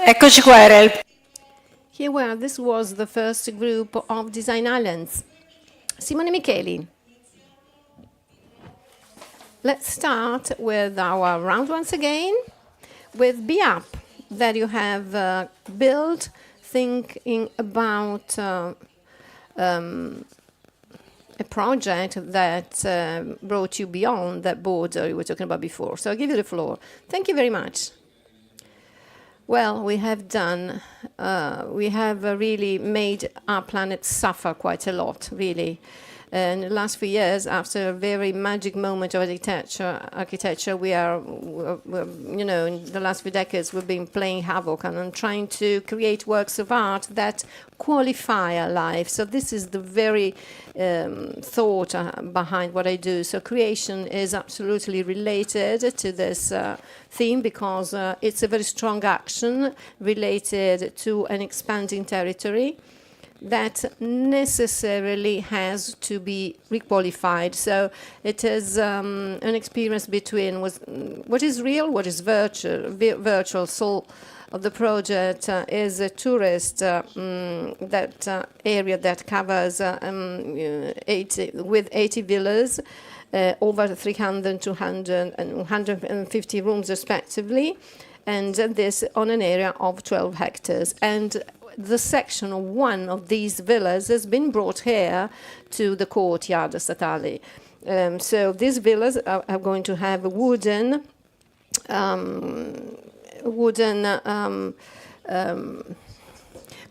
Eccoci qua, era il... Here we are. This was the first group of design islands. Simone Micheli. Let's start with our round once again with Be Up that you have built thinking about a project that brought you beyond that border you were talking about before. So I'll give you the floor. Thank you very much. Well, we have done, we have really made our planet suffer quite a lot, really. And the last few years, after a very magic moment of architecture, we are, you know, in the last few decades, we've been playing havoc and trying to create works of art that qualify our life. So this is the very thought behind what I do. So creation is absolutely related to this theme because it's a very strong action related to an expanding territory that necessarily has to be requalified. So it is an experience between what is real, what is virtual. So the project is a tourist area that covers 80 villas, over 300, 200, and 150 rooms respectively, and this on an area of 12 hectares. And the section of one of these villas has been brought here to the courtyard statale. So these villas are going to have a wooden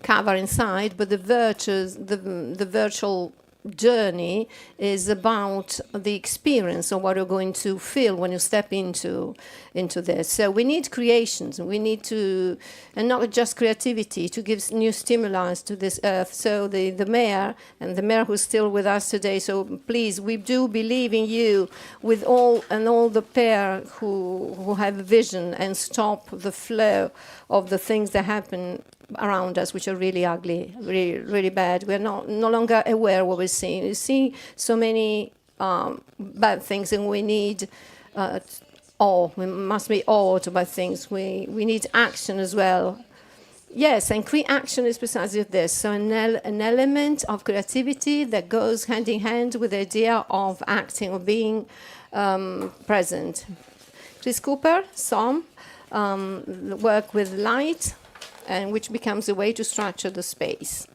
cover inside, but the virtual journey is about the experience of what you're going to feel when you step into this. So we need creations, we need to, and not just creativity, to give new stimuli to this earth. So the mayor, and the mayor who's still with us today, so please, we do believe in you with all the pair who have vision and stop the flow of the things that happen around us, which are really ugly, really bad. We're no longer aware of what we're seeing. We see so many bad things, and we need awe. We must be awed by things. We need action as well. Yes, and Cre-Action is precisely this. So an element of creativity that goes hand in hand with the idea of acting, of being present. Chris Cooper, some work with light, and which becomes a way to structure the space.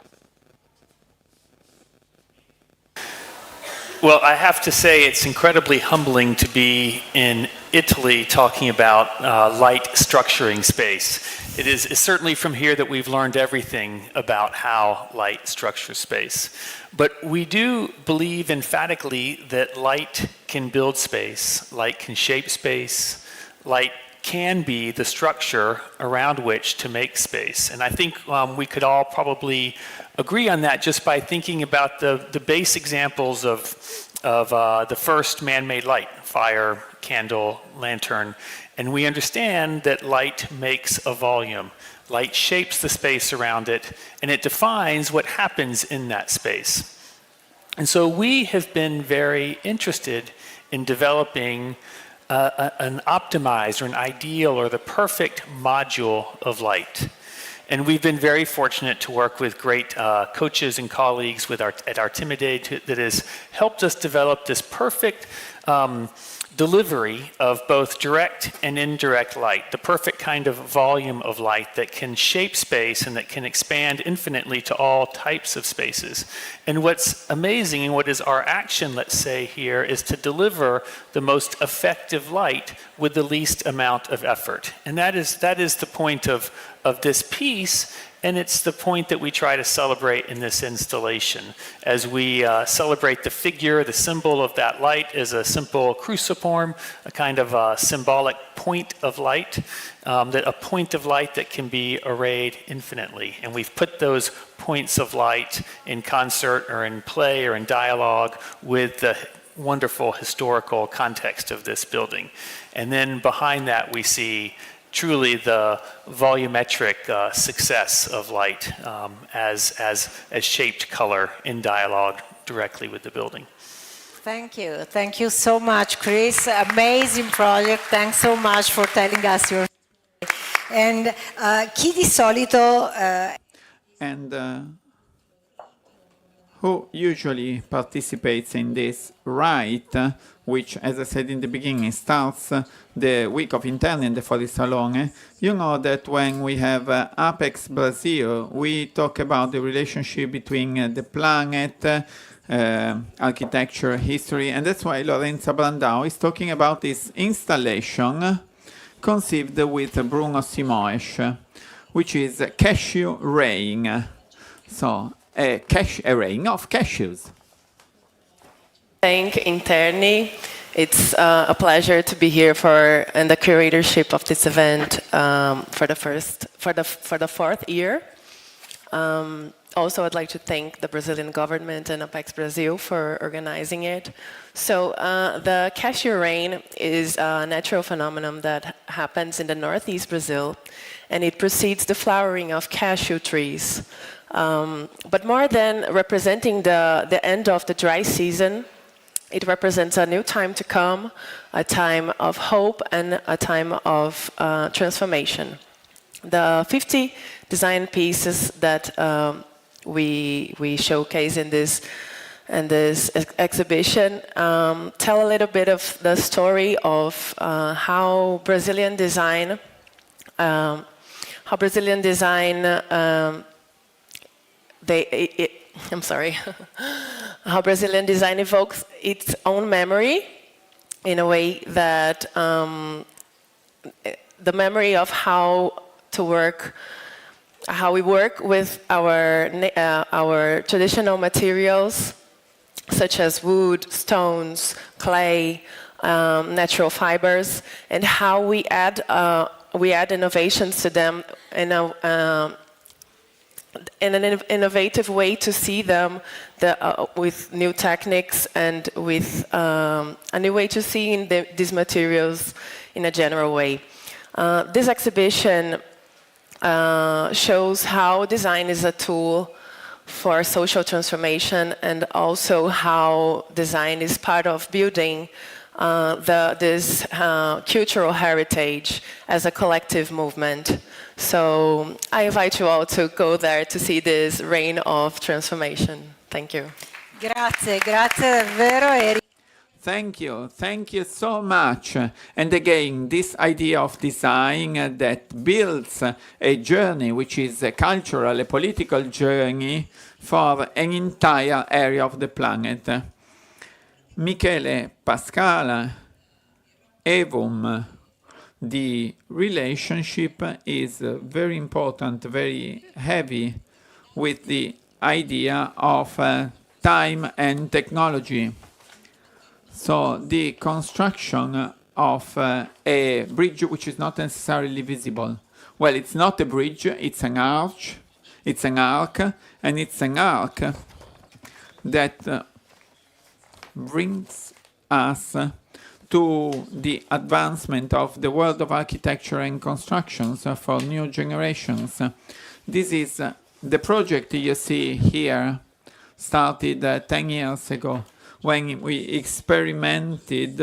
Well, I have to say it's incredibly humbling to be in Italy talking about light structuring space. It's certainly from here that we've learned everything about how light structures space. But we do believe emphatically that light can build space, light can shape space, light can be the structure around which to make space. And I think we could all probably agree on that just by thinking about the base examples of the first man-made light, fire, candle, lantern. And we understand that light makes a volume. Light shapes the space around it, and it defines what happens in that space. And so we have been very interested in developing an optimized or an ideal or the perfect module of light. And we've been very fortunate to work with great coaches and colleagues at Artimide that has helped us develop this perfect delivery of both direct and indirect light, the perfect kind of volume of light that can shape space and that can expand infinitely to all types of spaces. And what's amazing, and what is our action, let's say here, is to deliver the most effective light with the least amount of effort. And that is the point of this piece. And it's the point that we try to celebrate in this installation. As we celebrate the figure, the symbol of that light is a simple cruciform, a kind of symbolic point of light, a point of light that can be arrayed infinitely. And we've put those points of light in concert or in play or in dialogue with the wonderful historical context of this building. And then behind that we see truly the volumetric success of light as shaped color in dialogue directly with the building. Thank you. Thank you so much, Chris. Amazing project. Thanks so much for telling us your story. And chi di solito... who usually participates in this rite, which, as I said in the beginning, starts the week of INTERNI and the Fuori Salone. You know that when we have Apex Brazil, we talk about the relationship between the planet, architecture, history, and that's why Lorenza Brandao is talking about this installation conceived with Bruno Simoes, which is Cashew Rain. So, a rain of cashews. thank INTERNI. It's a pleasure to be here in the curatorship of this event for the fourth year. Also, I'd like to thank the Brazilian government and Apex Brazil for organizing it. So the cashew rain is a natural phenomenon that happens in the northeast Brazil, and it precedes the flowering of cashew trees. But more than representing the end of the dry season, it represents a new time to come, a time of hope and a time of transformation. The 50 design pieces that we showcase in this exhibition tell a little bit of the story of how Brazilian design how Brazilian design evokes its own memory in a way that the memory of how we work with our traditional materials, such as wood, stones, clay, natural fibers, and how we add innovations to them in an innovative way to see them with new techniques and with a new way to see these materials in a general way. This exhibition shows how design is a tool for social transformation, and also how design is part of building this cultural heritage as a collective movement. So I invite you all to go there to see this reign of transformation. Thank you. Grazie, grazie davvero. Thank you so much. And again, this idea of design that builds a journey, which is a cultural, a political journey for an entire area of the planet. Michele, Pascal, Evum, the relationship is very important, very heavy with the idea of time and technology. So the construction of a bridge which is not necessarily visible. Well, it's not a bridge, it's an arch, it's an arc, and it's an arc that brings us to the advancement of the world of architecture and constructions for new generations. This is the project you see here, started 10 years ago, when we experimented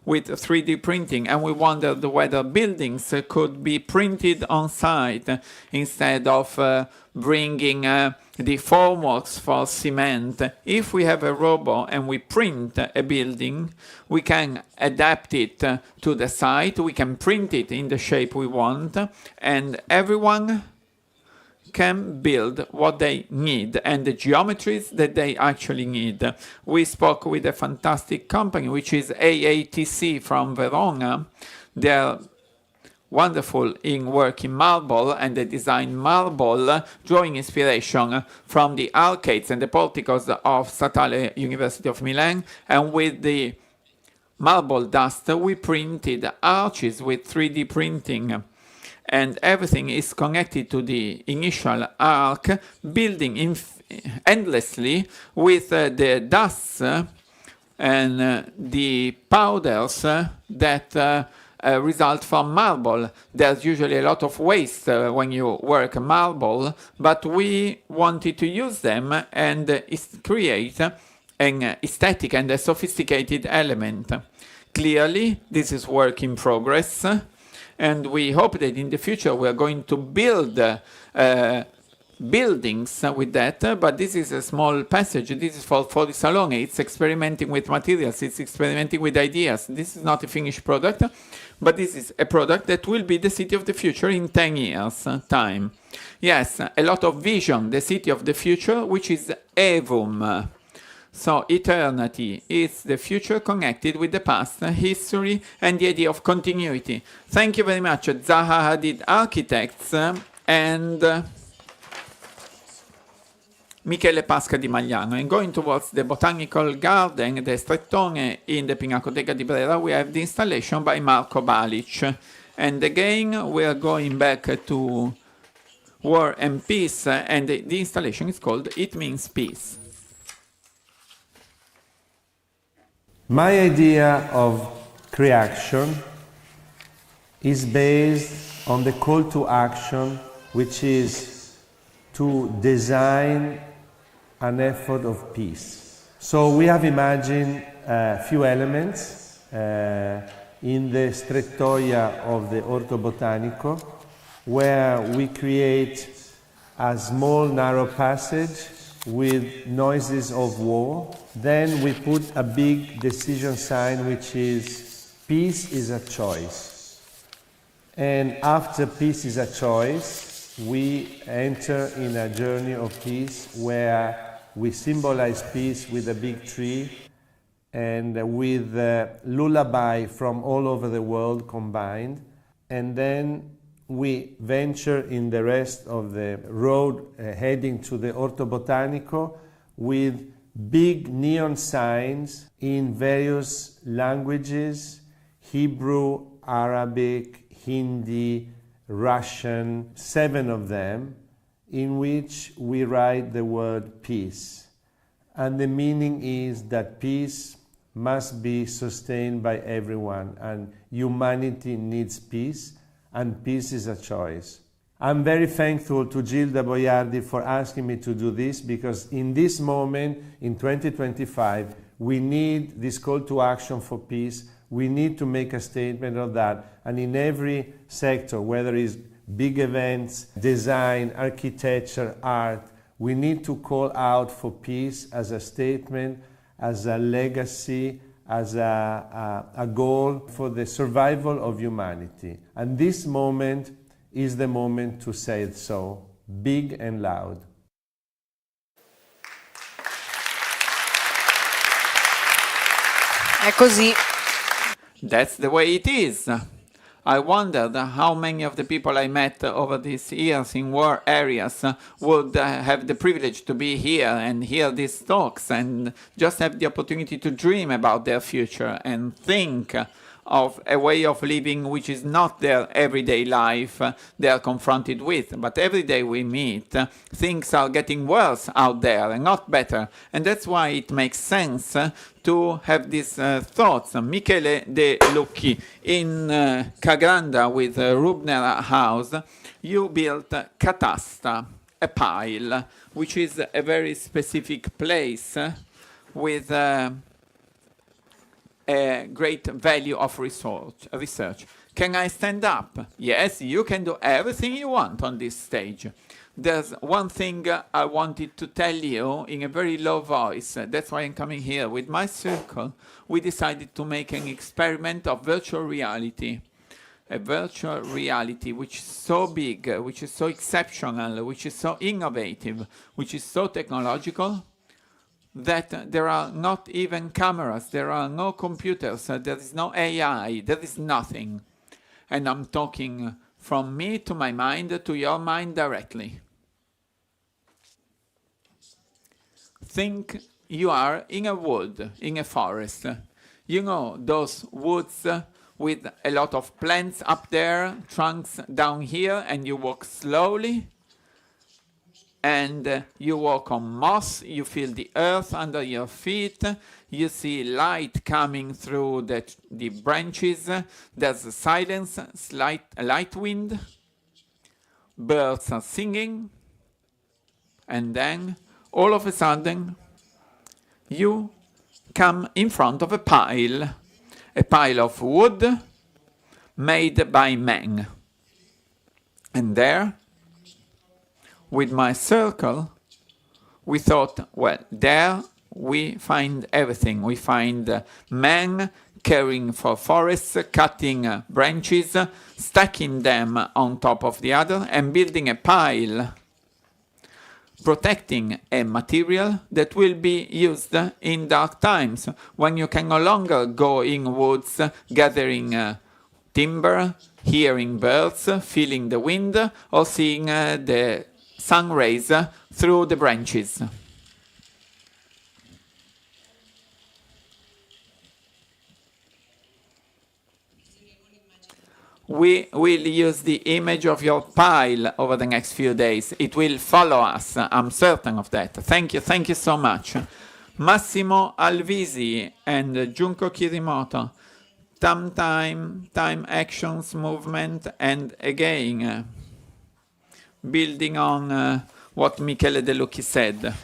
with 3D printing, and we wondered whether buildings could be printed on site instead of bringing the formworks for cement. If we have a robot and we print a building, we can adapt it to the site, we can print it in the shape we want, and everyone can build what they need and the geometries that they actually need. We spoke with a fantastic company, which is AATC from Verona. They're wonderful in working marble, and they design marble, drawing inspiration from the arcades and the porticos of Statale University of Milan. And with the marble dust, we printed arches with 3D printing. And everything is connected to the initial arc, building endlessly with the dust and the powders that result from marble. There's usually a lot of waste when you work marble, but we wanted to use them and create an aesthetic and a sophisticated element. Clearly, this is work in progress. And we hope that in the future we are going to build buildings with that, but this is a small passage. This is for the Salone. It's experimenting with materials, it's experimenting with ideas. This is not a finished product, but this is a product that will be the city of the future in 10 years' time. Yes, a lot of vision, the city of the future, which is Evum. So eternity is the future connected with the past, history, and the idea of continuity. Thank you very much, Zaha Hadid Architects, and Michele Pasca di Magliano. And going towards the Botanical Garden, the Strettone in the Pinacoteca di Brera, we have the installation by Marco Balic. And again, we are going back to War and Peace, and the installation is called It Means Peace. My idea of Cre-Action is based on the call to action, which is to design an effort of peace. So we have imagined a few elements in the strettoia of the Orto Botanico, where we create a small narrow passage with noises of war. Then we put a big decision sign which is peace is a choice. And after peace is a choice, we enter in a journey of peace where we symbolize peace with a big tree and with lullaby from all over the world combined. And then we venture in the rest of the road heading to the Orto Botanico with big neon signs in various languages: Hebrew, Arabic, Hindi, Russian, 7 of them, in which we write the word peace. And the meaning is that peace must be sustained by everyone, and humanity needs peace, and peace is a choice. I'm very thankful to Gilda Boiardi for asking me to do this, because in this moment, in 2025, we need this call to action for peace. We need to make a statement of that. And in every sector, whether it's big events, design, architecture, art, we need to call out for peace as a statement, as a legacy, as a goal for the survival of humanity. And this moment is the moment to say it so, big and loud. È così. That's the way it is. I wondered how many of the people I met over these years in war areas would have the privilege to be here and hear these talks and just have the opportunity to dream about their future and think of a way of living which is not their everyday life they are confronted with. But every day we meet, things are getting worse out there and not better. And that's why it makes sense to have these thoughts. Michele De Lucchi in Cagranda with Rubner House, you built Catasta, a pile, which is a very specific place with a great value of research. Can I stand up? Yes, you can do everything you want on this stage. There's one thing I wanted to tell you in a very low voice. That's why I'm coming here. With my circle, we decided to make an experiment of virtual reality. A virtual reality which is so big, which is so exceptional, which is so innovative, which is so technological, that there are not even cameras, there are no computers, there is no AI, there is nothing. And I'm talking from me to my mind to your mind directly. Think you are in a wood, in a forest. You know, those woods with a lot of plants up there, trunks down here, and you walk slowly. And you walk on moss, you feel the earth under your feet, you see light coming through the branches, there's a silence, a light wind, birds are singing, and then, all of a sudden, you come in front of a pile of wood made by men. And there, with my circle, we thought, well, there we find everything. We find men caring for forests, cutting branches, stacking them on top of the other, and building a pile, protecting a material that will be used in dark times, when you can no longer go in woods gathering timber, hearing birds, feeling the wind, or seeing the sun rays through the branches. We will use the image of your pile over the next few days. It will follow us. I'm certain of that. Thank you so much. Massimo Alvisi and Junko Kirimoto. Time actions, movement, and again, building on what Michele De Lucchi said.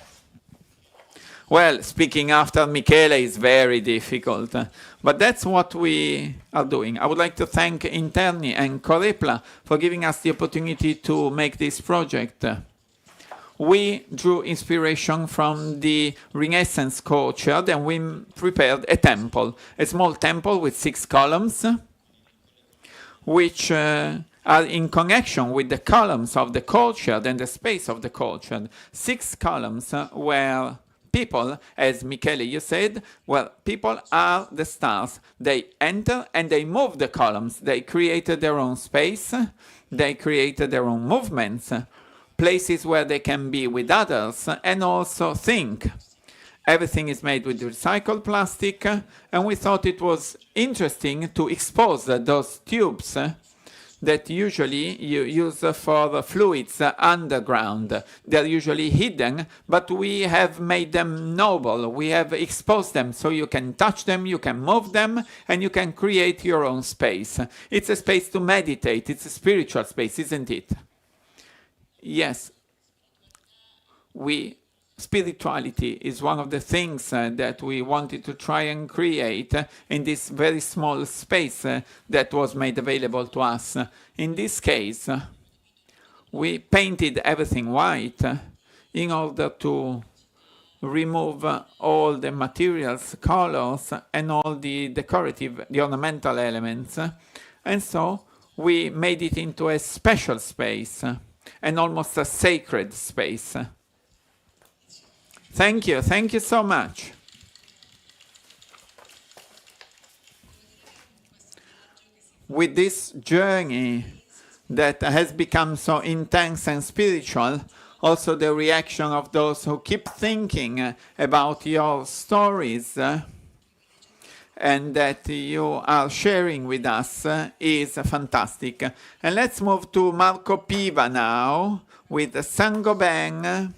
Well, speaking after Michele is very difficult, but that's what we are doing. I would like to thank INTERNI and Corepla for giving us the opportunity to make this project. We drew inspiration from the Renaissance courtyard and we prepared a temple, a small temple with 6 columns, which are in connection with the columns of the courtyard and the space of the courtyard. 6 columns where people, as Michele, you said, well, people are the stars. They enter and they move the columns. They created their own space. They created their own movements, places where they can be with others and also think. Everything is made with recycled plastic, and we thought it was interesting to expose those tubes that usually you use for fluids underground. They're usually hidden, but we have made them noble. We have exposed them so you can touch them, you can move them, and you can create your own space. It's a space to meditate. It's a spiritual space, isn't it? Yes. Spirituality is one of the things that we wanted to try and create in this very small space that was made available to us. In this case, we painted everything white in order to remove all the materials, colors, and all the decorative, the ornamental elements. And so we made it into a special space, and almost a sacred space. Thank you so much. With this journey that has become so intense and spiritual, also the reaction of those who keep thinking about your stories and that you are sharing with us is fantastic. And let's move to Marco Piva now with Saint-Gobain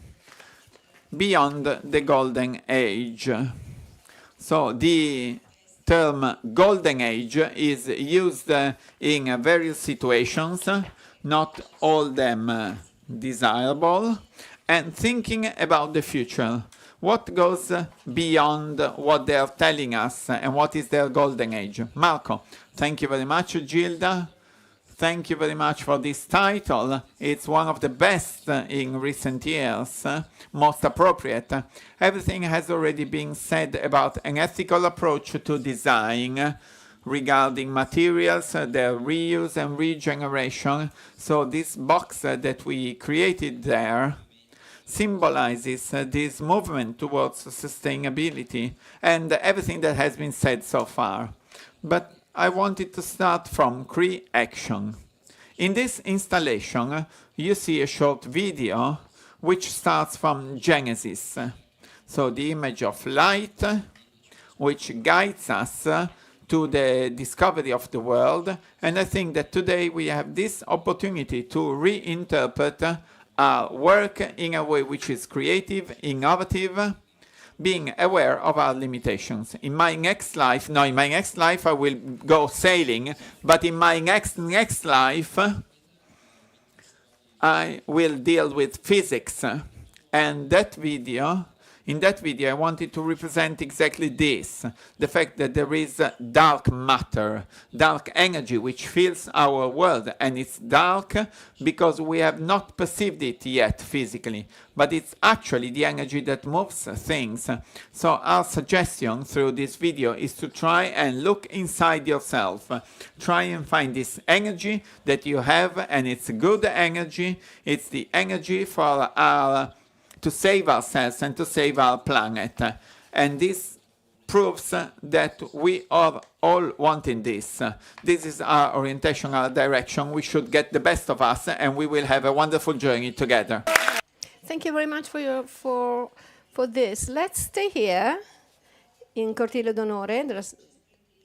Beyond the Golden Age. So the term Golden Age is used in various situations, not all them desirable, and thinking about the future. What goes beyond what they are telling us and what is their Golden Age? Marco, thank you very much. Gilda, thank you very much for this title. It's one of the best in recent years, most appropriate. Everything has already been said about an ethical approach to design regarding materials, their reuse and regeneration. So this box that we created there symbolizes this movement towards sustainability and everything that has been said so far. But I wanted to start from Cre-Action. In this installation, you see a short video which starts from Genesis. So the image of light, which guides us to the discovery of the world. And I think that today we have this opportunity to reinterpret our work in a way which is creative, innovative, being aware of our limitations. In my next life I will go sailing, but in my next life I will deal with physics. And in that video I wanted to represent exactly this, the fact that there is dark matter, dark energy which fills our world, and it's dark because we have not perceived it yet physically, but it's actually the energy that moves things. So our suggestion through this video is to try and look inside yourself, try and find this energy that you have, and it's good energy. It's the energy for to save ourselves and to save our planet. And this proves that we are all wanting this. This is our orientation, our direction. We should get the best of us, and we will have a wonderful journey together. Thank you very much for this. Let's stay here in Cortile d'Onore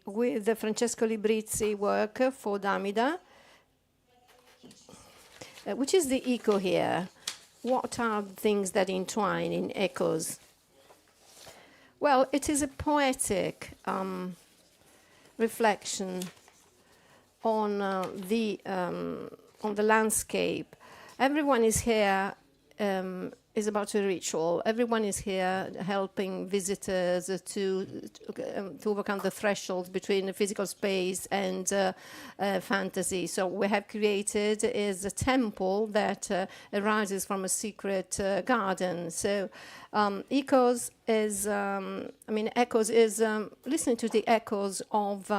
with Francesco Librizzi work for Damida. Which is the echo here? What are things that entwine in echoes? Well, it is a poetic reflection on the landscape. Everyone is here. Is about a ritual. Everyone is here helping visitors to overcome the thresholds between the physical space and fantasy. So we have created is a temple that arises from a secret garden. So echoes is, echoes is listening to the echoes of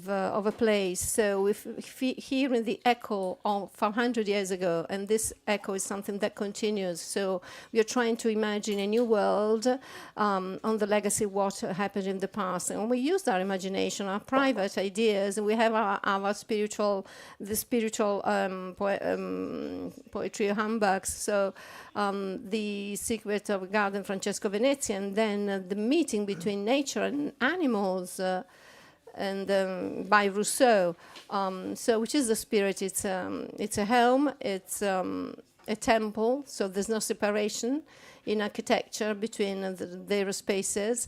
a place. So if hearing the echo of 500 years ago, and this echo is something that continues. So we are trying to imagine a new world on the legacy of what happened in the past. And we use our imagination, our private ideas, and we have our spiritual poetry humbugs. So the secret of Garden Francesco Venezia, and then the meeting between nature and animals, and by Rousseau, so which is the spirit? It's a home, it's a temple. So there's no separation in architecture between the various spaces,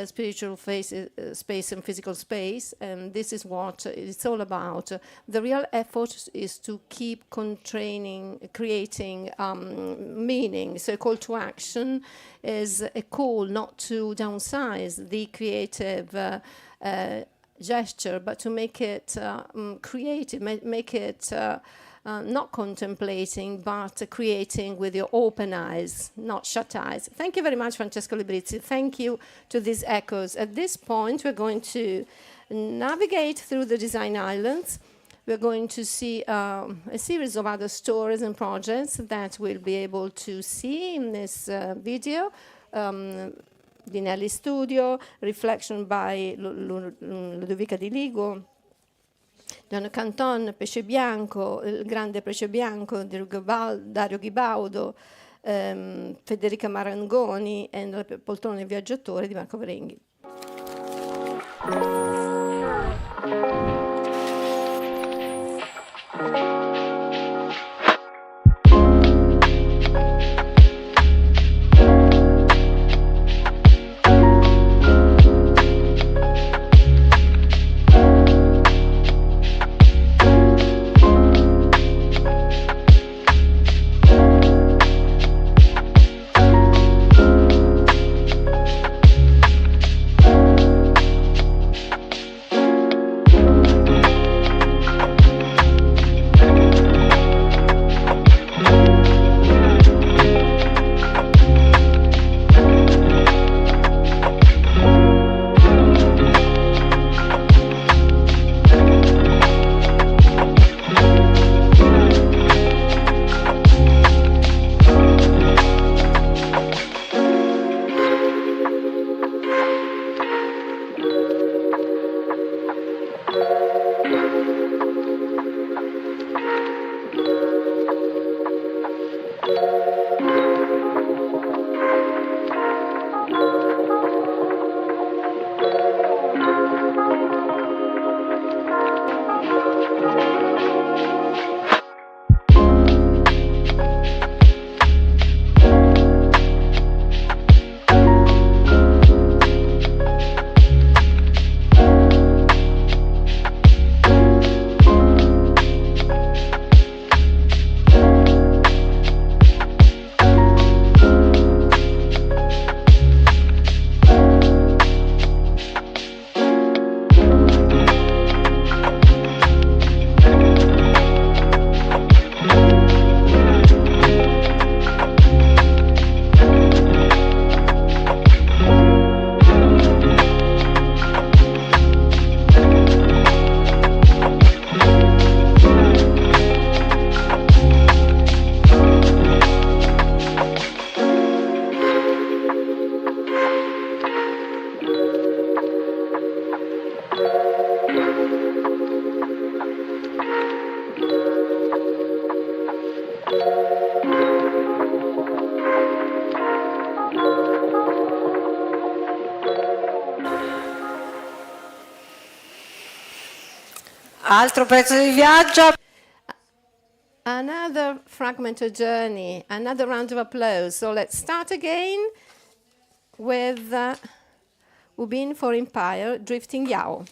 spiritual space and physical space, and this is what it's all about. The real effort is to keep creating meaning. So call to action is a call not to downsize the creative gesture, but to make it creative, make it not contemplating, but creating with your open eyes, not shut eyes. Thank you very much, Francesco Librizzi. Thank you to these echoes. At this point, we're going to navigate through the design islands. We're going to see a series of other stories and projects that we'll be able to see in this video. Dinelli Studio, Reflection by Ludovica Di Ligo, Gianni Canton, Pesce Bianco, Il grande Pesce Bianco di Dario Ghibaudo, Federica Marangoni e La poltrone viaggiatore di Marco Verenghi. Altro pezzo di viaggio. Another fragment of journey, another round of applause. So let's start again with Ubin for Empire, Drifting Yao.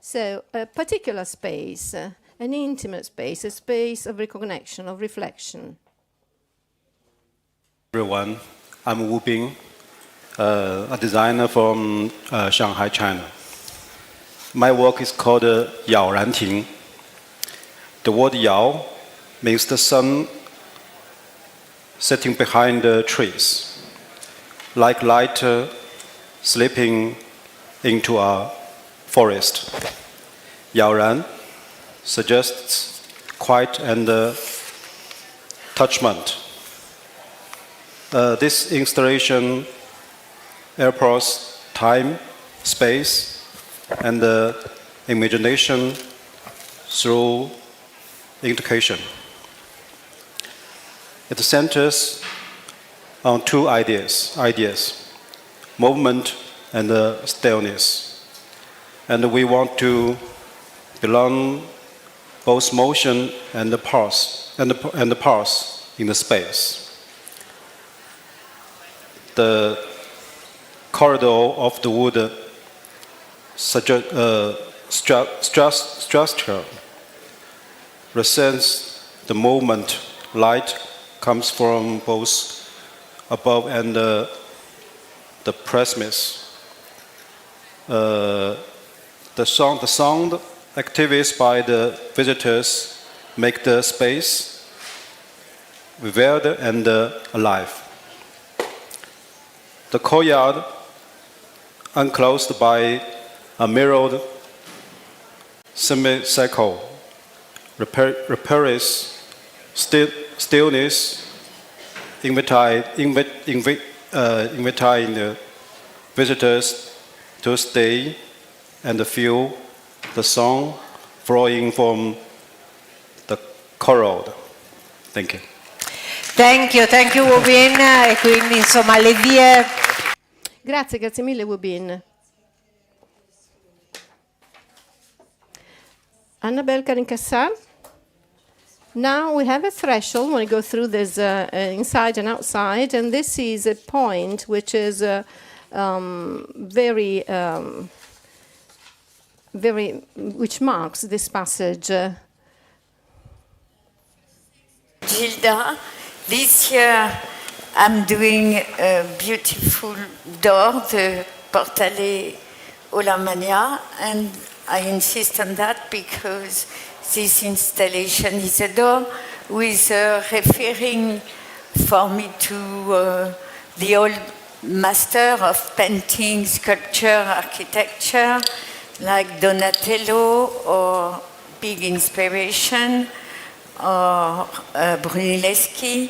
So a particular space, an intimate space, a space of recognition, of reflection. Everyone, I'm Wu Bing, a designer from Shanghai, China. My work is called Yao Ran Ting. The word Yao means the sun sitting behind the trees, like light slipping into a forest. Yao Ran suggests quiet and touchment. This installation airports time, space, and imagination through indication. It centers on two ideas, movement and stillness. And we want to belong both motion and the pause in the space. The corridor of the wood structure resents the movement. Light comes from both above and the premise. The sound activities by the visitors make the space vivid and alive. The courtyard, enclosed by a mirrored semicircle, repairs stillness, inviting the visitors to stay and feel the song flowing from the corridor. Thank you. Thank you Wubin. E quindi insomma le vie. Grazie mille Wubin. Annabelle Karinkassar. Now we have a threshold when we go through this inside and outside, and this is a point which is which marks this passage. Gilda, this year I'm doing a beautiful door, the Portale Olamania, and I insist on that because this installation is a door with referring for me to the old master of painting, sculpture, architecture, like Donatello or big inspiration, or Brunelleschi.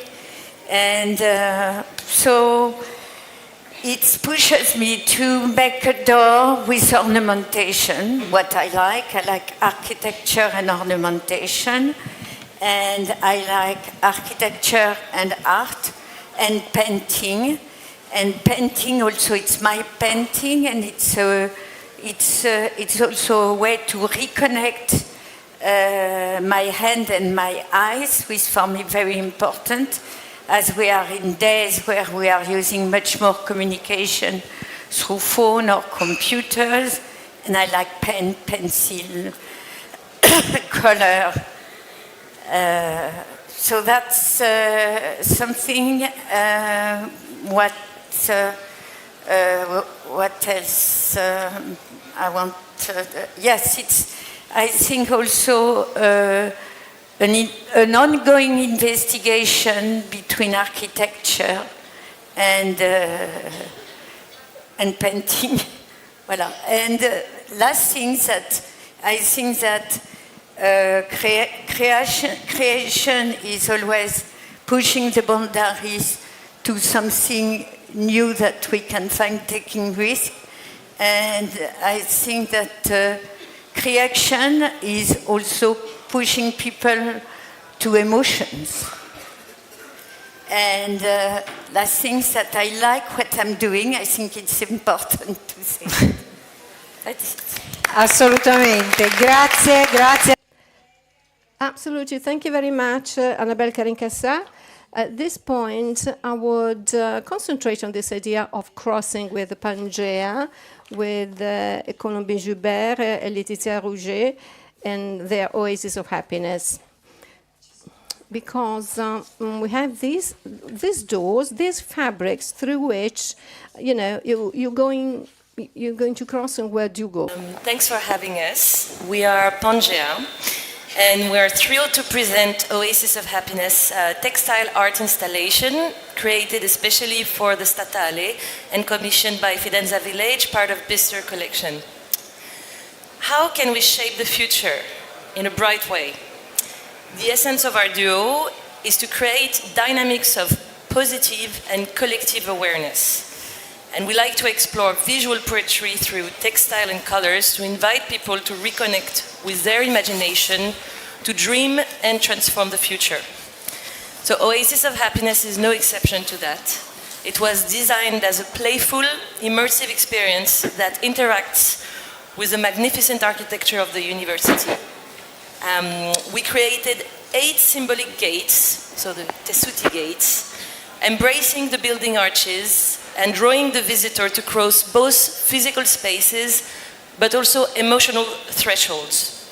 And so it pushes me to make a door with ornamentation, what I like. I like architecture and ornamentation. And I like architecture and art and painting. And painting also, it's my painting, and it's also a way to reconnect my hand and my eyes, which for me very important, as we are in days where we are using much more communication through phone or computers, and I like pen, pencil, color. So that's something. What else I want? Yes, it's. I think also an ongoing investigation between architecture and painting. Voilà. And last thing that I think that creation is always pushing the boundaries to something new that we can find, taking risk. And I think that Cre-Action is also pushing people to emotions. And last thing that I like what I'm doing, I think it's important to say. That's it. Assolutamente, grazie, grazie. Absolutely. Thank you very much, Annabelle Carincassa. At this point, I would concentrate on this idea of crossing with Pangea, with Colombin Joubert and Laetitia Rouget, and their Oasis of Happiness. Because we have these doors, these fabrics through which, you're going to cross, and where do you go? Thanks for having us. We are Pangea, and we're thrilled to present Oasis of Happiness, a textile art installation created especially for the Statale and commissioned by Fidenza Village, part of Bister collection. How can we shape the future in a bright way? The essence of our duo is to create dynamics of positive and collective awareness. And we like to explore visual poetry through textile and colors to invite people to reconnect with their imagination, to dream and transform the future. So Oasis of Happiness is no exception to that. It was designed as a playful, immersive experience that interacts with the magnificent architecture of the university. We created 8 symbolic gates, so the Tessuti gates, embracing the building arches and drawing the visitor to cross both physical spaces but also emotional thresholds.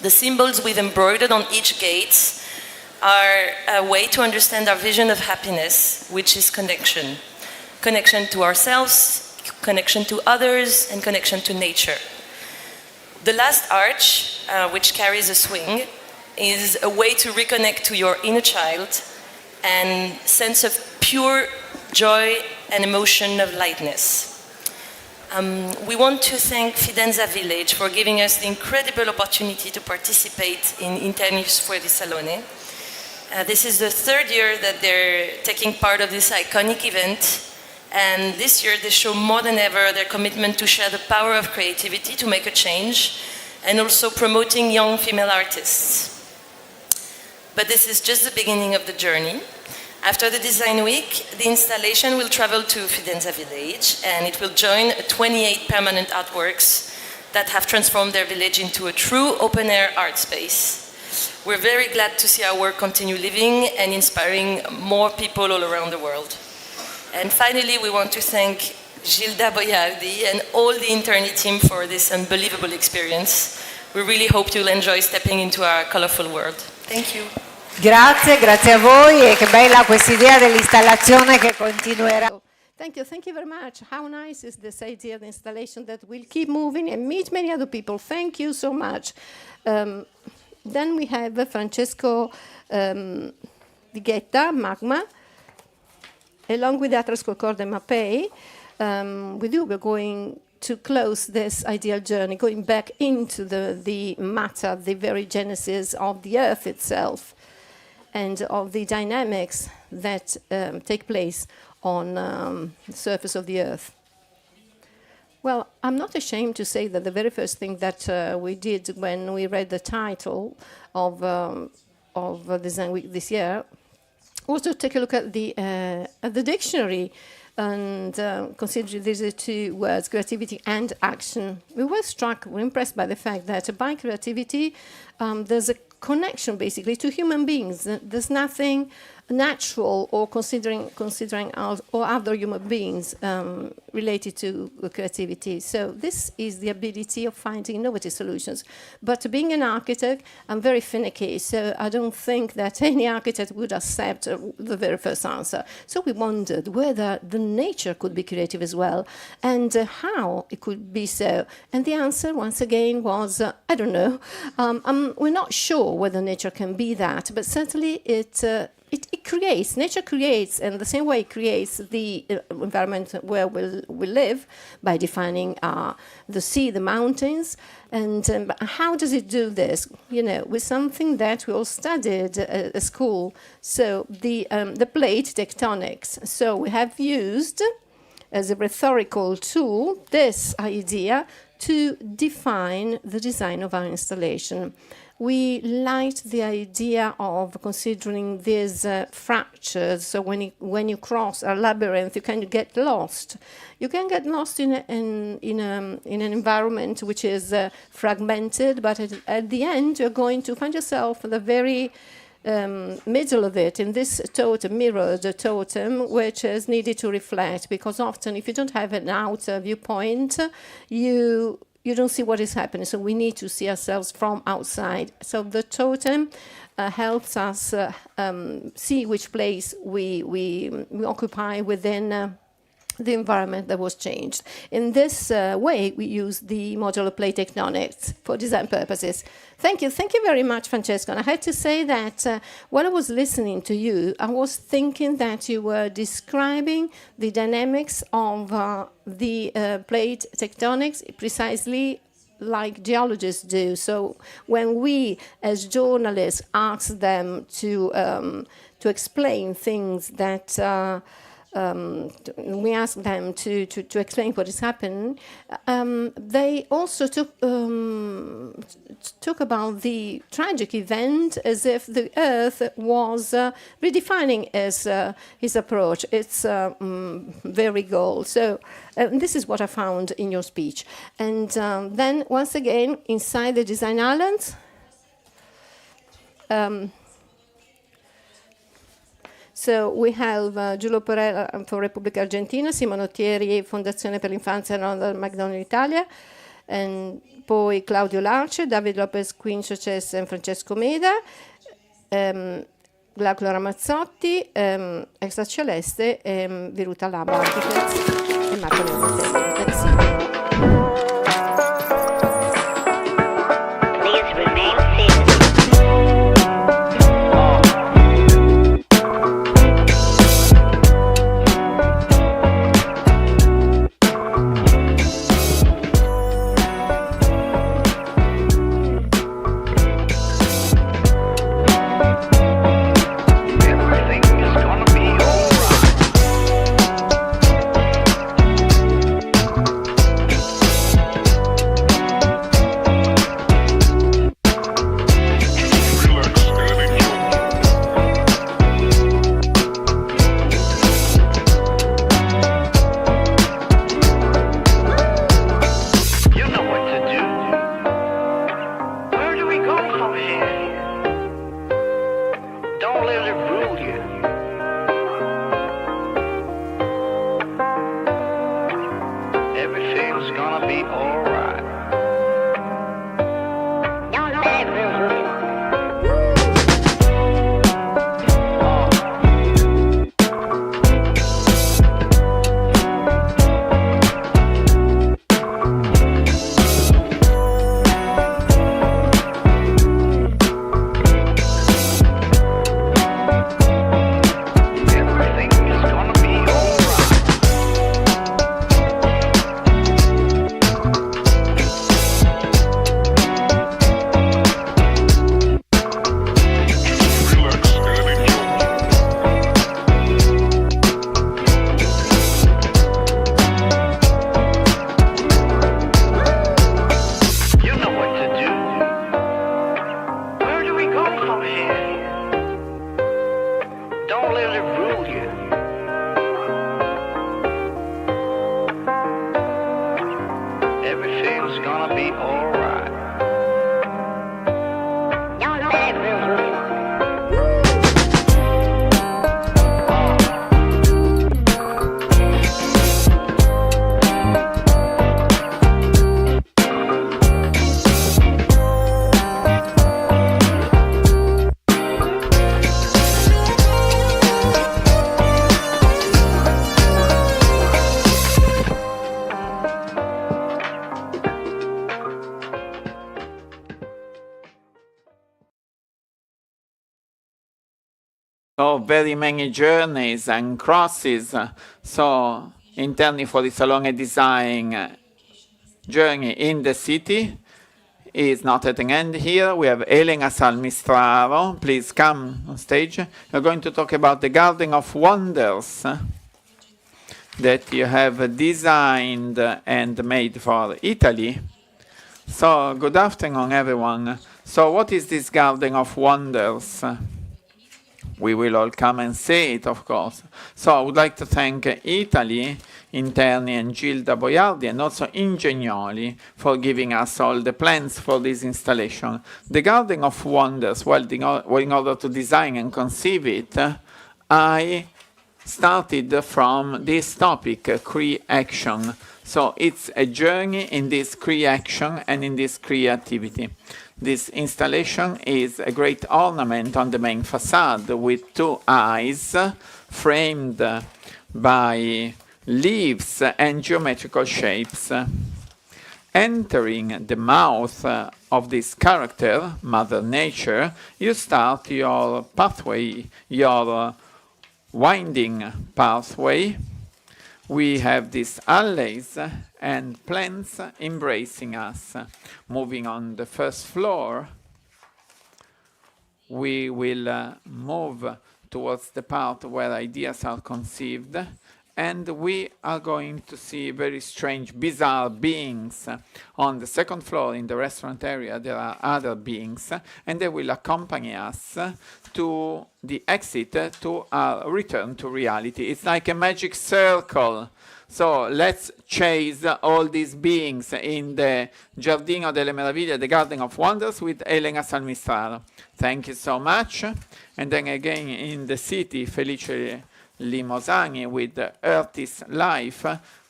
The symbols we've embroidered on each gate are a way to understand our vision of happiness, which is connection. Connection to ourselves, connection to others, and connection to nature. The last arch, which carries a swing, is a way to reconnect to your inner child and sense of pure joy and emotion of lightness. We want to thank Fidenza Village for giving us the incredible opportunity to participate in INTERNI Fuori Salone. This is the 3rd year that they're taking part of this iconic event, and this year they show more than ever their commitment to share the power of creativity to make a change, and also promoting young female artists. But this is just the beginning of the journey. After the design week, the installation will travel to Fidenza Village, and it will join 28 permanent artworks that have transformed their village into a true open-air art space. We're very glad to see our work continue living and inspiring more people all around the world. And finally, we want to thank Gilda Boiardi and all the INTERNI team for this unbelievable experience. We really hope you'll enjoy stepping into our colorful world. Thank you. Grazie, grazie a voi, e che bella questa idea dell'installazione che continuerà. Thank you very much. How nice is this idea of the installation that will keep moving and meet many other people. Thank you so much. Then we have Francesco Vighetta, Magma, along with Atlas Concorde and Mapei. With you, we're going to close this ideal journey, going back into the matter, the very genesis of the earth itself, and of the dynamics that take place on the surface of the earth. Well, I'm not ashamed to say that the very first thing that we did when we read the title of Design Week this year was to take a look at the dictionary and consider these are 2 words, creativity and action. We were struck, we're impressed by the fact that by creativity, there's a connection basically to human beings. There's nothing natural or considering us or other human beings related to creativity. So this is the ability of finding innovative solutions. But being an architect, I'm very finicky, so I don't think that any architect would accept the very first answer. So we wondered whether the nature could be creative as well, and how it could be so. And the answer, once again, was, I don't know. We're not sure whether nature can be that, but certainly nature creates, and the same way it creates the environment where we live by defining the sea, the mountains, and how does it do this? With something that we all studied at school, so the plate tectonics. So we have used, as a rhetorical tool, this idea to define the design of our installation. we liked the idea of considering these fractures. So when you cross a labyrinth, you can get lost. You can get lost in an environment which is fragmented, but at the end, you're going to find yourself in the very middle of it, in this totem, mirrored totem, which is needed to reflect, because often if you don't have an outer viewpoint, you don't see what is happening. So we need to see ourselves from outside. So the totem helps us see which place we occupy within the environment that was changed. In this way, we use the modular plate tectonics for design purposes. Thank you very much, Francesco. And I had to say that when I was listening to you, I was thinking that you were describing the dynamics of the plate tectonics precisely like geologists do. So when we, as journalists, ask them to explain things that we ask them to explain what is happening. They also talk about the tragic event as if the Earth was redefining his approach, its very goal. So this is what I found in your speech. And then once again, inside the Design Islands, so we have Giulio Perella for Repubblica Argentina, Simone Ottieri, Fondazione per l'Infanzia Ronald McDonald Italia, e poi Claudio Larce, David Lopez Quincio Ces e Francesco Meda, Glauco Ramazzotti, Extra Celeste, Viruta Lab Architects e Marco Leopold. So very many journeys and crosses. So INTERNI for the Salone Design journey in the city is not at an end here. We have Elena Salmistraro. Please come on stage. We're going to talk about the Garden of Wonders that you have designed and made for Italy. So good afternoon, everyone. So what is this Garden of Wonders? We will all come and see it, of course. So I would like to thank Italy, Interni and Gilda Boiardi, and also Ingegnoli for giving us all the plans for this installation. The Garden of Wonders, well, in order to design and conceive it, I started from this topic, Cre-Action. So it's a journey in this Cre-Action and in this creativity. This installation is a great ornament on the main facade with two eyes framed by leaves and geometrical shapes. Entering the mouth of this character, Mother Nature, you start your pathway, your winding pathway. We have these alleys and plants embracing us. Moving on the first floor, we will move towards the part where ideas are conceived, and we are going to see very strange, bizarre beings. On the second floor, in the restaurant area, there are other beings, and they will accompany us to the exit to our return to reality. It's like a magic circle. So let's chase all these beings in the Giardino delle Meraviglie, the Garden of Wonders, with Elena Salmistraro. Thank you so much. And then again in the city, Felice Limosani with Earth's Life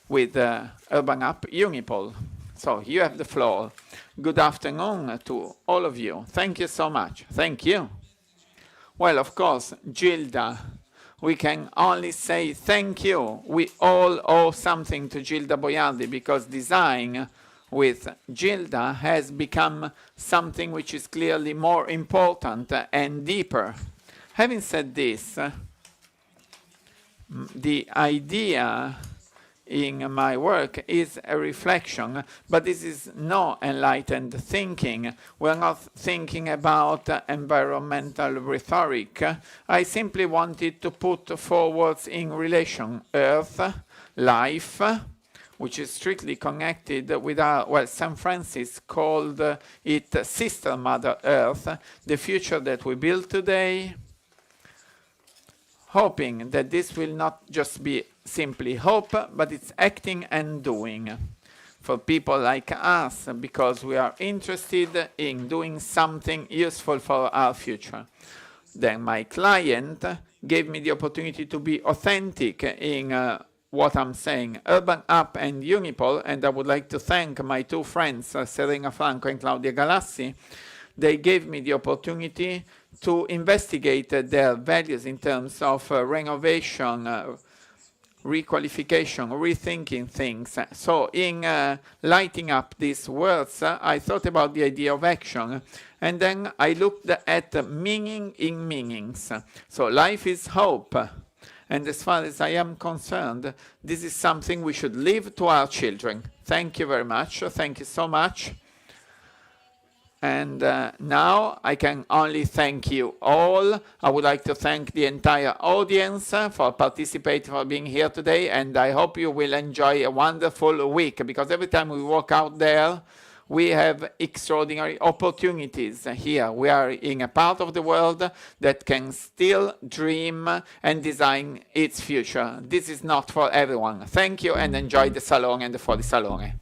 with Urban Up Unipol. So you have the floor. Good afternoon to all of you. Thank you so much. Thank you. Well, of course, Gilda, we can only say thank you. We all owe something to Gilda Boiardi because design with Gilda has become something which is clearly more important and deeper. Having said this, the idea in my work is a reflection, but this is no enlightened thinking. We're not thinking about environmental rhetoric. I simply wanted to put forward in relation Earth, life, which is strictly connected with our, well, St. Francis called it Sister Mother Earth, the future that we build today, hoping that this will not just be simply hope, but it's acting and doing for people like us, because we are interested in doing something useful for our future. Then my client gave me the opportunity to be authentic in what I'm saying, Urban Up and Unipol, and I would like to thank my two friends, Serena Franco and Claudia Galassi. They gave me the opportunity to investigate their values in terms of renovation, requalification, rethinking things. So in lighting up these words, I thought about the idea of action, and then I looked at meaning in meanings. So life is hope, and as far as I am concerned, this is something we should leave to our children. Thank you very much. Thank you so much. And now I can only thank you all. I would like to thank the entire audience for participating, for being here today, and I hope you will enjoy a wonderful week, because every time we walk out there, we have extraordinary opportunities here. We are in a part of the world that can still dream and design its future. This is not for everyone. Thank you, and enjoy the Salone and the Fuori Salone.